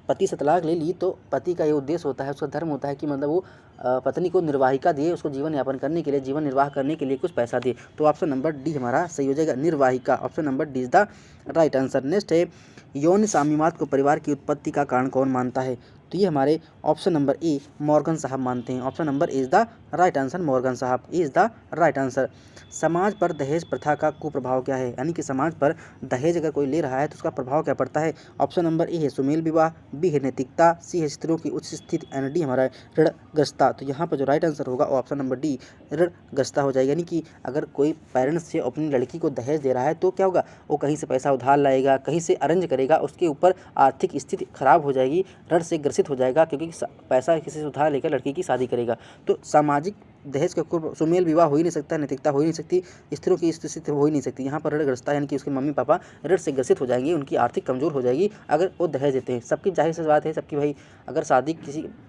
पति से तलाक ले ली तो पति का ये उद्देश्य होता है, उसका धर्म होता है कि मतलब वो पत्नी को निर्वाहिका दिए, उसको जीवन यापन करने के लिए, जीवन निर्वाह करने के लिए कुछ पैसा दिए। तो ऑप्शन नंबर डी हमारा सही हो जाएगा, निर्वाहिका। Option number D is the right answer. Next है यौन साम्यवाद को परिवार की उत्पत्ति का कारण कौन मानता है? तो ये हमारे ऑप्शन नंबर ए मॉर्गन साहब मानते हैं। Option number A is the right answer, Morgan साहब इज द राइट आंसर। समाज पर दहेज प्रथा का कुप्रभाव क्या है? यानी कि समाज पर दहेज अगर कोई ले रहा है तो उसका प्रभाव क्या पड़ता है? ऑप्शन नंबर ए है सुमेल विवाह, बी है नैतिकता, सी है स्त्रियों की उच्च स्थिति, एंड डी हमारा ऋणग्रस्तता। तो यहाँ पर जो राइट आंसर होगा ऑप्शन नंबर डी ऋणग्रस्तता हो जाएगा। यानी कि अगर कोई पेरेंट्स से अपनी लड़की को दहेज दे रहा है तो क्या होगा? वो कहीं से पैसा उधार लाएगा, कहीं से अरेंज करेगा, उसके ऊपर आर्थिक स्थिति खराब हो जाएगी, ऋण से ग्रसित हो जाएगा, क्योंकि पैसा किसी से उधार लेकर लड़की की शादी करेगा। तो सामाजिक दहेज का सुमेल विवाह हो ही नहीं सकता, नैतिकता हो ही नहीं सकती, स्त्रियों की स्थिति हो ही नहीं सकती। यहाँ पर ऋणग्रस्तता यानी कि उसके मम्मी पापा ऋण से ग्रसित हो जाएंगे, उनकी आर्थिक कमजोर हो जाएगी अगर वो दहेज देते हैं। सबकी जाहिर सी बात है, सबकी भाई अगर शादी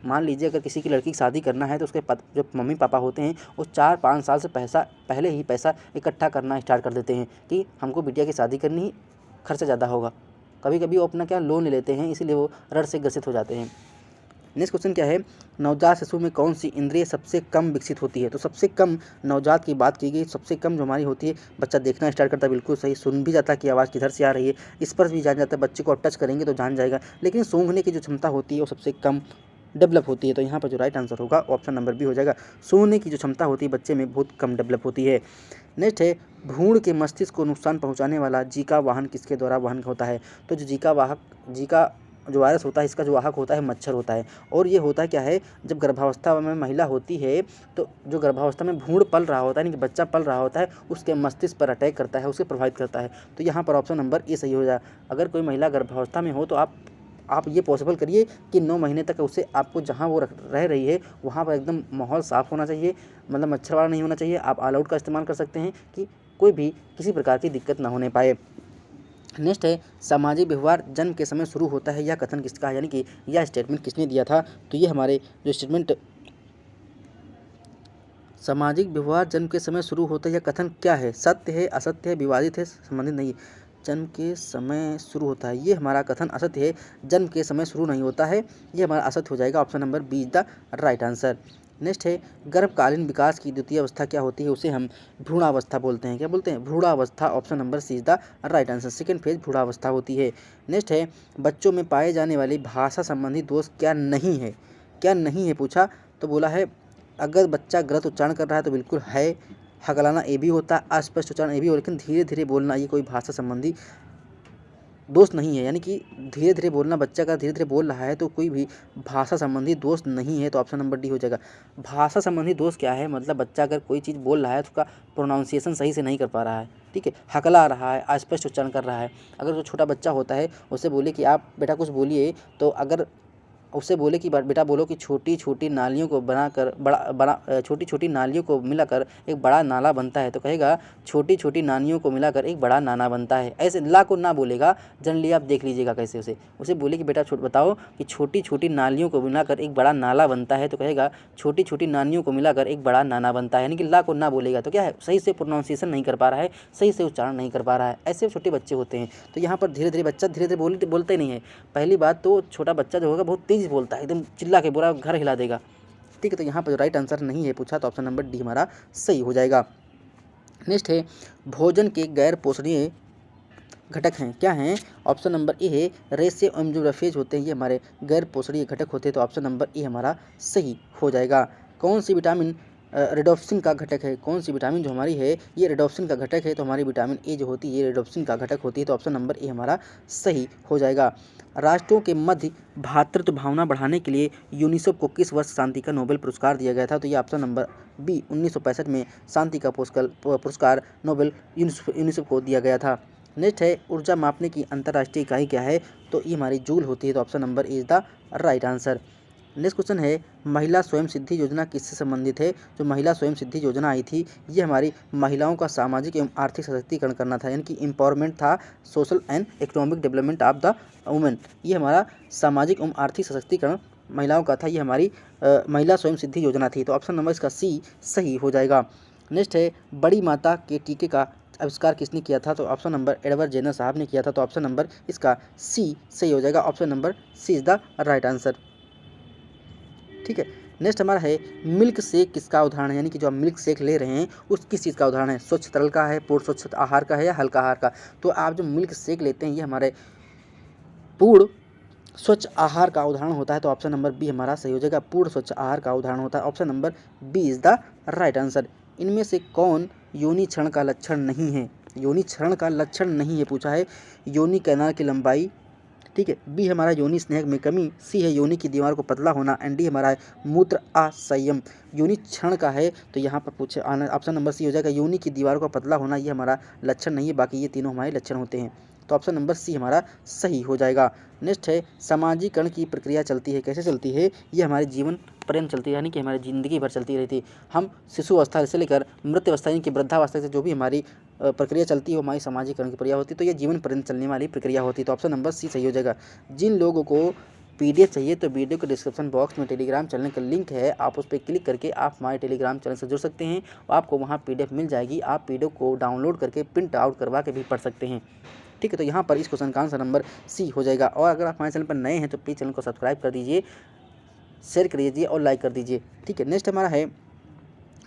मान लीजिए अगर किसी की लड़की की शादी करना है तो उसके जो मम्मी पापा होते हैं वो 4-5 साल से पहले ही पैसा इकट्ठा करना स्टार्ट कर देते हैं कि हमको बिटिया की शादी करनी ही, खर्चा ज़्यादा होगा। कभी कभी वो अपना क्या लोन ले लेते हैं, इसीलिए वो ऋण से ग्रसित हो जाते हैं। नेक्स्ट क्वेश्चन क्या है? नवजात शिशु में कौन सी इंद्रिय सबसे कम विकसित होती है? तो सबसे कम नवजात की बात की गई, सबसे कम जो हमारी होती है, बच्चा देखना स्टार्ट करता है, बिल्कुल सही, सुन भी जाता है कि आवाज़ किधर से आ रही है, इस पर भी जान जाता है, बच्चे को आप टच करेंगे तो जान जाएगा, लेकिन सूंघने की जो क्षमता होती है वो सबसे कम डेवलप होती है। तो यहाँ पर जो राइट आंसर होगा ऑप्शन नंबर बी हो जाएगा, सूंघने की जो क्षमता होती है बच्चे में बहुत कम डेवलप होती है। नेक्स्ट है भ्रूण के मस्तिष्क को नुकसान पहुँचाने वाला जीका वाहन किसके द्वारा वहन होता है? तो जो जीका जो वायरस होता है, इसका जो वाहक होता है मच्छर होता है। और ये होता है क्या है, जब गर्भावस्था में महिला होती है तो जो गर्भावस्था में भ्रूण पल रहा होता है, यानी कि बच्चा पल रहा होता है, उसके मस्तिष्क पर अटैक करता है, उसे प्रभावित करता है। तो यहाँ पर ऑप्शन नंबर ए सही हो जाए। अगर कोई महिला गर्भावस्था में हो तो आप आप ये पॉसिबल करिए कि 9 महीने तक उसे आपको जहाँ वो रह रही है वहाँ पर एकदम माहौल साफ़ होना चाहिए, मतलब मच्छर वाला नहीं होना चाहिए। आप ऑल आउट का इस्तेमाल कर सकते हैं कि कोई भी किसी प्रकार की दिक्कत ना होने पाए। नेक्स्ट है सामाजिक व्यवहार जन्म के समय शुरू होता है, यह कथन किसका है, यानी कि यह स्टेटमेंट किसने दिया था। तो ये हमारे जो स्टेटमेंट सामाजिक व्यवहार जन्म के समय शुरू होता है, यह कथन क्या है, सत्य है, असत्य है, विवादित है, संबंधित नहीं। जन्म के समय शुरू होता है, ये हमारा कथन असत्य है। जन्म के समय शुरू नहीं होता है, ये हमारा असत्य हो जाएगा। Option number B is the right answer. Next है गर्भकालीन विकास की द्वितीय अवस्था क्या होती है, उसे हम भ्रूणावस्था बोलते हैं। क्या बोलते हैं, भ्रूणावस्था। Option number C is the right answer. Second phase भ्रूणावस्था होती है। नेक्स्ट है बच्चों में पाए जाने वाली भाषा संबंधी दोष क्या नहीं है, क्या नहीं है पूछा, तो बोला है अगर बच्चा गलत उच्चारण कर रहा है तो बिल्कुल है, हकलाना ये भी होता है, अस्पष्ट उच्चारण ये भी हो, लेकिन धीरे धीरे बोलना ये कोई भाषा संबंधी दोष नहीं है। यानी कि धीरे धीरे बोलना, बच्चा का धीरे धीरे बोल रहा है तो कोई भी भाषा संबंधी दोष नहीं है। तो ऑप्शन नंबर डी हो जाएगा। भाषा संबंधी दोष क्या है, मतलब बच्चा अगर कोई चीज़ बोल रहा है तो उसका प्रोनाउंसिएशन सही से नहीं कर पा रहा है, ठीक है, हकला रहा है, अस्पष्ट उच्चारण कर रहा है। अगर जो छोटा बच्चा होता है उससे बोले कि आप बेटा कुछ बोलिए, तो अगर उससे बोले कि बेटा बोलो कि छोटी छोटी नालियों को बनाकर छोटी छोटी नालियों को मिलाकर एक बड़ा नाला बनता है, तो कहेगा छोटी छोटी नालियों को मिलाकर एक बड़ा नाला बनता है। ऐसे ला को ना बोलेगा, जनरली आप देख लीजिएगा कैसे उसे बोले कि बेटा बताओ कि छोटी छोटी नालियों को मिलाकर एक बड़ा नाला बनता है, तो कहेगा छोटी छोटी नालियों को मिलाकर एक बड़ा नाला बनता है। यानी कि ला को ना बोलेगा, तो क्या है, सही से प्रोनाउंसिएशन नहीं कर पा रहा है, सही से उच्चारण नहीं कर पा रहा है। ऐसे छोटे बच्चे होते हैं। तो यहाँ पर धीरे धीरे बच्चा धीरे धीरे बोलते नहीं है। पहली बात तो छोटा बच्चा जो होगा बहुत तेज बोलता है, एकदम चिल्ला के पूरा घर हिला देगा, ठीक है। तो यहाँ पर जो राइट आंसर नहीं है पूछा, तो ऑप्शन नंबर डी हमारा सही हो जाएगा। नेक्स्ट है भोजन के गैर पोषणीय घटक हैं, क्या हैं, ऑप्शन नंबर ए है रेसे एवं जो रफेज होते हैं ये हमारे गैर पोषणीय घटक होते हैं। तो ऑप्शन नंबर ए हमारा सही हो जाएगा। कौन सी विटामिन रेडोप्सिन का घटक है, कौन सी विटामिन जो हमारी है ये रेडोप्सिन का घटक है, तो हमारी विटामिन ए जो होती है ये रेडोप्सिन का घटक होती है। तो ऑप्शन नंबर ए हमारा सही हो जाएगा। राष्ट्रों के मध्य भ्रातृत्व भावना बढ़ाने के लिए यूनिसेफ को किस वर्ष शांति का नोबेल पुरस्कार दिया गया था, तो ये ऑप्शन नंबर बी 1965 में शांति का पुरस्कार नोबेल यूनिसेफ को दिया गया था। नेक्स्ट है ऊर्जा मापने की अंतर्राष्ट्रीय इकाई क्या है, तो ये हमारी जूल होती है। तो option number is the right answer. Next question है महिला स्वयं सिद्धि योजना किससे संबंधित है। जो महिला स्वयं सिद्धि योजना आई थी ये हमारी महिलाओं का सामाजिक एवं आर्थिक सशक्तिकरण करना था, यानी कि एम्पावरमेंट था, social and economic development of the women. ये हमारा सामाजिक एवं आर्थिक सशक्तिकरण महिलाओं का था, ये हमारी महिला स्वयं सिद्धि योजना थी। तो ऑप्शन नंबर इसका सी सही हो जाएगा। नेक्स्ट है बड़ी माता के टीके का आविष्कार किसने किया था, तो ऑप्शन नंबर एडवर्ड जेनर साहब ने किया था। तो ऑप्शन नंबर इसका सी सही हो जाएगा। Option number C is the right answer, ठीक है। नेक्स्ट हमारा है मिल्क शेक किसका उदाहरण है, यानी कि जो हम मिल्क शेक ले रहे हैं उस किस चीज़ का उदाहरण है, स्वच्छ तरल का है, पूर्ण स्वच्छ आहार का है, या हल्का आहार का। तो आप जो मिल्क शेक लेते हैं ये हमारे पूर्ण स्वच्छ आहार का उदाहरण होता है। तो ऑप्शन नंबर बी हमारा सही हो जाएगा, पूर्ण स्वच्छ आहार का उदाहरण होता है। Option number B is the right answer. इनमें से कौन योनि क्षरण का लक्षण नहीं है, योनि क्षरण का लक्षण नहीं है पूछा है, योनि कैनाल की लंबाई, ठीक है, बी हमारा योनि स्नेहक में कमी, सी है योनि की दीवार को पतला होना, एंड डी हमारा है मूत्र असंयम। योनि क्षरण का है तो यहाँ पर पूछे ऑप्शन नंबर सी हो जाएगा, योनि की दीवार को पतला होना ये हमारा लक्षण नहीं है, बाकी ये तीनों हमारे लक्षण होते हैं। तो ऑप्शन नंबर सी हमारा सही हो जाएगा। नेक्स्ट है सामाजिकरण की प्रक्रिया चलती है, कैसे चलती है, ये हमारे जीवन पर्यंत चलती है, यानी कि हमारी ज़िंदगी भर चलती रहती है। हम शिशु अवस्था से लेकर मृत्यु अवस्था यानी कि वृद्धावस्था से जो भी हमारी प्रक्रिया चलती है वो हमारी सामाजिकरण की प्रक्रिया होती है, तो ये जीवन पर्यंत चलने वाली प्रक्रिया होती है। तो ऑप्शन नंबर सी सही हो जाएगा। जिन लोगों को पीडीएफ चाहिए तो वीडियो के डिस्क्रिप्शन बॉक्स में टेलीग्राम चैनल का लिंक है, आप उस पर क्लिक करके आप हमारे टेलीग्राम चैनल से जुड़ सकते हैं, आपको वहाँ पीडीएफ मिल जाएगी, आप पीडीएफ को डाउनलोड करके प्रिंट आउट करवा के भी पढ़ सकते हैं, ठीक है। तो यहाँ पर इस क्वेश्चन का आंसर नंबर सी हो जाएगा। और अगर आप हमारे चैनल पर नए हैं तो प्लीज़ चैनल को सब्सक्राइब कर दीजिए, शेयर कर दीजिए और लाइक कर दीजिए, ठीक है। नेक्स्ट हमारा है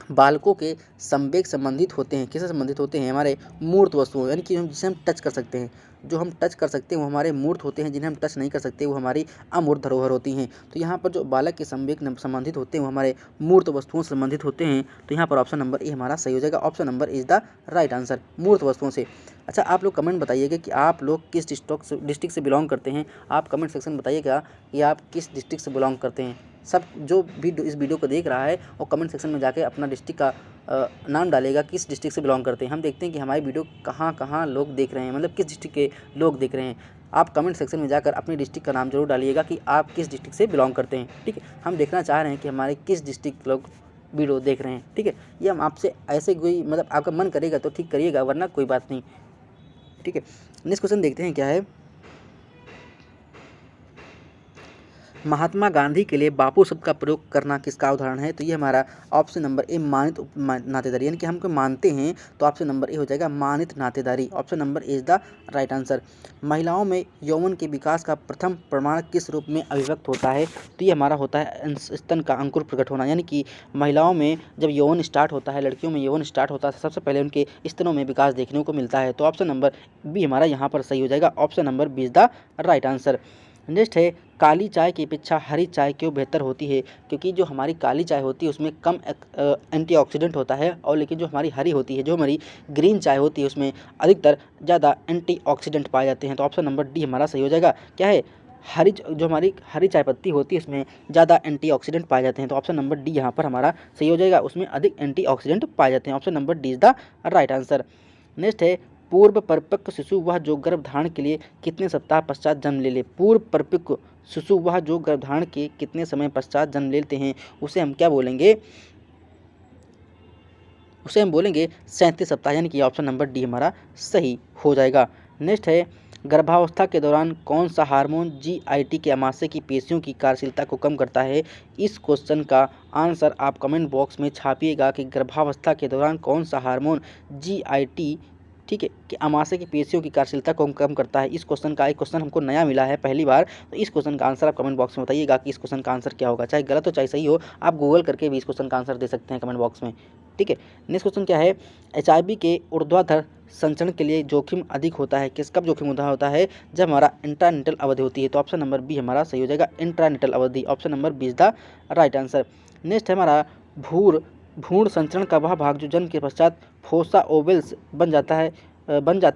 बालकों के संवेग संबंधित होते हैं, किससे संबंधित होते हैं, हमारे मूर्त वस्तुओं, यानी कि हम जिसे हम टच कर सकते हैं, जो हम टच कर सकते हैं वो हमारे मूर्त होते हैं, जिन्हें हम टच नहीं कर सकते वो हमारी अमूर्त धरोहर होती हैं। तो यहाँ पर जो बालक के संवेग संबंधित होते हैं वो हमारे मूर्त वस्तुओं से संबंधित होते हैं। तो यहाँ पर ऑप्शन नंबर ए हमारा सही हो जाएगा। Option number is the right answer, मूर्त वस्तुओं से। अच्छा, आप लोग कमेंट बताइएगा कि आप लोग किस डिस्ट्रिक्ट से बिलोंग करते हैं, आप कमेंट सेक्शन में बताइएगा कि आप किस डिस्ट्रिक्ट से बिलोंग करते हैं। सब जो भी इस वीडियो को देख रहा है वो कमेंट सेक्शन में जाके अपना डिस्ट्रिक्ट का नाम डालेगा, किस डिस्ट्रिक्ट से बिलोंग करते हैं। हम देखते हैं कि हमारी वीडियो कहाँ कहाँ लोग देख रहे हैं, मतलब किस डिस्ट्रिक्ट के लोग देख रहे हैं। आप कमेंट सेक्शन में जाकर अपनी डिस्ट्रिक्ट का नाम जरूर डालिएगा कि आप किस डिस्ट्रिक्ट से बिलोंग करते हैं। ठीक है, हम देखना चाह रहे हैं कि हमारे किस डिस्ट्रिक्ट लोग वीडियो देख रहे हैं। ठीक है, ये हम आपसे ऐसे कोई मतलब आपका मन करेगा तो ठीक करिएगा, वरना कोई बात नहीं। ठीक है, नेक्स्ट क्वेश्चन देखते हैं क्या है। महात्मा गांधी के लिए बापू शब्द का प्रयोग करना किसका उदाहरण है? तो ये हमारा ऑप्शन नंबर ए मानित नातेदारी, यानी कि हमको मानते हैं तो ऑप्शन नंबर ए हो जाएगा मानित नातेदारी। Option number A is the right answer. महिलाओं में यौवन के विकास का प्रथम प्रमाण किस रूप में अभिव्यक्त होता है? तो ये हमारा होता है स्तन का अंकुर प्रकट होना, यानी कि महिलाओं में जब यौवन स्टार्ट होता है, लड़कियों में यौवन स्टार्ट होता है, सबसे पहले उनके स्तनों में विकास देखने को मिलता है। तो ऑप्शन नंबर बी हमारा यहाँ पर सही हो जाएगा। Option number B is the right answer. Next है, काली चाय की अपेक्षा हरी चाय क्यों बेहतर होती है? क्योंकि जो हमारी काली चाय होती है उसमें कम एंटीऑक्सीडेंट होता है, और लेकिन जो हमारी हरी होती है, जो हमारी ग्रीन चाय होती है, उसमें अधिकतर ज़्यादा एंटीऑक्सीडेंट पाए जाते हैं। तो ऑप्शन नंबर डी हमारा सही हो जाएगा। क्या है? जो हमारी हरी चाय पत्ती होती है उसमें ज़्यादा एंटीऑक्सीडेंट पाए जाते हैं। तो ऑप्शन नंबर डी यहाँ पर हमारा सही हो जाएगा, उसमें अधिक एंटीऑक्सीडेंट पाए जाते हैं। Option number D is the right answer. Next है, पूर्व परिपक्व शिशु वह जो गर्भधारण के लिए कितने सप्ताह पश्चात जन्म ले ले? पूर्व परिपक्व शिशु वह जो गर्भधारण के कितने समय पश्चात जन्म लेते हैं, उसे हम क्या बोलेंगे? उसे हम बोलेंगे 37 सप्ताह, यानी कि ऑप्शन नंबर डी हमारा सही हो जाएगा। नेक्स्ट है, गर्भावस्था के दौरान कौन सा हार्मोन GIT के आमाशय की पेशियों की कार्यशीलता को कम करता है? इस क्वेश्चन का आंसर आप कमेंट बॉक्स में छापिएगा कि गर्भावस्था के दौरान कौन सा हार्मोन GIT, ठीक है, कि आमाशय की पेशियों की कार्यशीलता को कम करता है। इस क्वेश्चन का एक क्वेश्चन हमको नया मिला है पहली बार, तो इस क्वेश्चन का आंसर आप कमेंट बॉक्स में बताइएगा कि इस क्वेश्चन का आंसर क्या होगा। चाहे गलत हो चाहे सही हो, आप गूगल करके भी इस क्वेश्चन का आंसर दे सकते हैं कमेंट बॉक्स में। ठीक है, नेक्स्ट क्वेश्चन क्या है? HIV के ऊर्ध्वाधर संचरण के लिए जोखिम अधिक होता है, किस कब जोखिम होता है? जब हमारा इंट्रानेटल अवधि होती है। तो ऑप्शन नंबर बी हमारा सही हो जाएगा, इंट्रानेटल अवधि। Option number B is the right answer. Next है हमारा भ्रूण संचरण का वह भाग जो जन्म के पश्चात फोसा ओवल्स बन जाता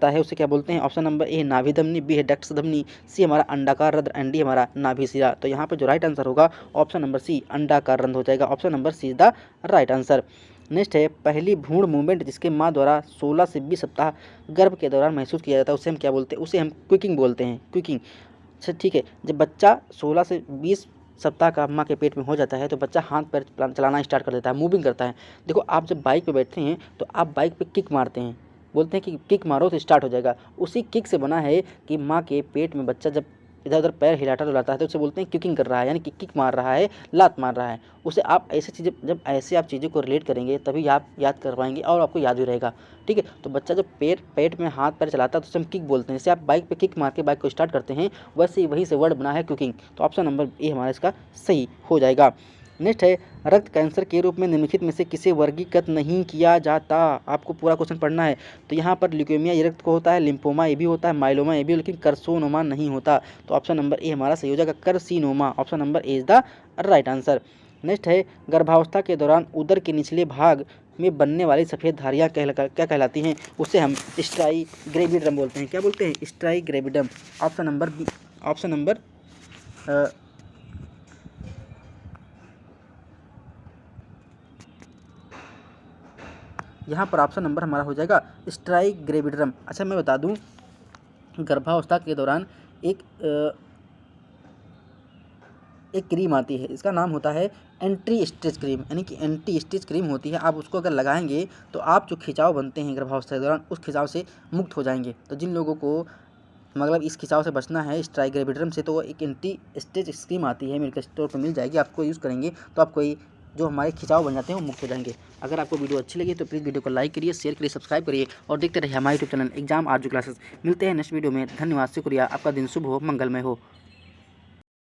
है, उसे क्या बोलते हैं? ऑप्शन नंबर ए नाभि धमनी, बी है डक्ट धमनी, सी हमारा अंडाकार रंध्र, एंड डी हमारा नाभि शिरा। तो यहाँ पर जो राइट आंसर होगा ऑप्शन नंबर सी अंडाकार रंध्र हो जाएगा। Option number C is the right answer. Next है, पहली भ्रूण मूवमेंट जिसके माँ द्वारा 16 से 20 सप्ताह गर्भ के दौरान महसूस किया जाता है, उसे हम क्या बोलते हैं? उसे हम क्विकिंग बोलते हैं, क्विकिंग। अच्छा ठीक है, जब बच्चा 16 से 20 सप्ताह का माँ के पेट में हो जाता है तो बच्चा हाथ पैर चलाना स्टार्ट कर देता है, मूविंग करता है। देखो, आप जब बाइक पे बैठते हैं तो आप बाइक पे किक मारते हैं, बोलते हैं कि किक मारो तो स्टार्ट हो जाएगा। उसी किक से बना है कि माँ के पेट में बच्चा जब इधर उधर पैर हिलाता डुलाता है तो उसे बोलते हैं किकिंग कर रहा है, यानी कि किक मार रहा है, लात मार रहा है। उसे आप ऐसे चीज़ें, जब ऐसे आप चीज़ों को रिलेट करेंगे तभी आप याद कर पाएंगे और आपको याद भी रहेगा। ठीक है, तो बच्चा जब पेट में हाथ पैर चलाता है तो उसे हम किक बोलते हैं। जैसे आप बाइक पे किक मार के बाइक को स्टार्ट करते हैं, वैसे ही वहीं से वर्ड बना है कुकिंग। तो ऑप्शन नंबर ए हमारा इसका सही हो जाएगा। नेक्स्ट है, रक्त कैंसर के रूप में निम्नलिखित में से किसे वर्गीकृत नहीं किया जाता? आपको पूरा क्वेश्चन पढ़ना है। तो यहाँ पर ल्यूकेमिया ये रक्त को होता है, लिम्फोमा ये भी होता है, माइलोमा ये भी, लेकिन कार्सिनोमा नहीं होता। तो ऑप्शन नंबर ए हमारा सही हो जाएगा, carcinoma. Option number A is the right answer. Next है, गर्भावस्था के दौरान उदर के निचले भाग में बनने वाली सफ़ेद धारियाँ क्या कहलाती हैं? उसे हम स्ट्राइग्रेविडम बोलते हैं। क्या बोलते हैं? स्ट्राइग्रेविडम। Option number B, option number यहाँ पर ऑप्शन नंबर हमारा हो जाएगा स्ट्राइग्रेविडम। अच्छा, मैं बता दूँ, गर्भावस्था के दौरान एक क्रीम आती है, इसका नाम होता है एंटी स्ट्रेच क्रीम, यानी कि एंटी स्ट्रेच क्रीम होती है। आप उसको अगर लगाएंगे तो आप जो खिंचाव बनते हैं गर्भावस्था के दौरान, उस खिंचाव से मुक्त हो जाएंगे। तो जिन लोगों को मतलब इस खिंचाव से बचना है स्ट्राइग्रेविडम से, तो वो एक एंटी स्ट्रेच क्रीम आती है, मेडिकल स्टोर पर मिल जाएगी। आपको यूज़ करेंगे तो आपको जो हमारे खिंचाव बन जाते हैं वो मुक्त हो जाएंगे। अगर आपको वीडियो अच्छी लगी तो प्लीज़ वीडियो को लाइक करिए, शेयर करिए, सब्सक्राइब करिए और देखते रहिए हमारे यूट्यूब चैनल एग्जाम आरजू क्लासेस। मिलते हैं नेक्स्ट वीडियो में। धन्यवाद, शुक्रिया, आपका दिन शुभ हो, मंगलमय हो।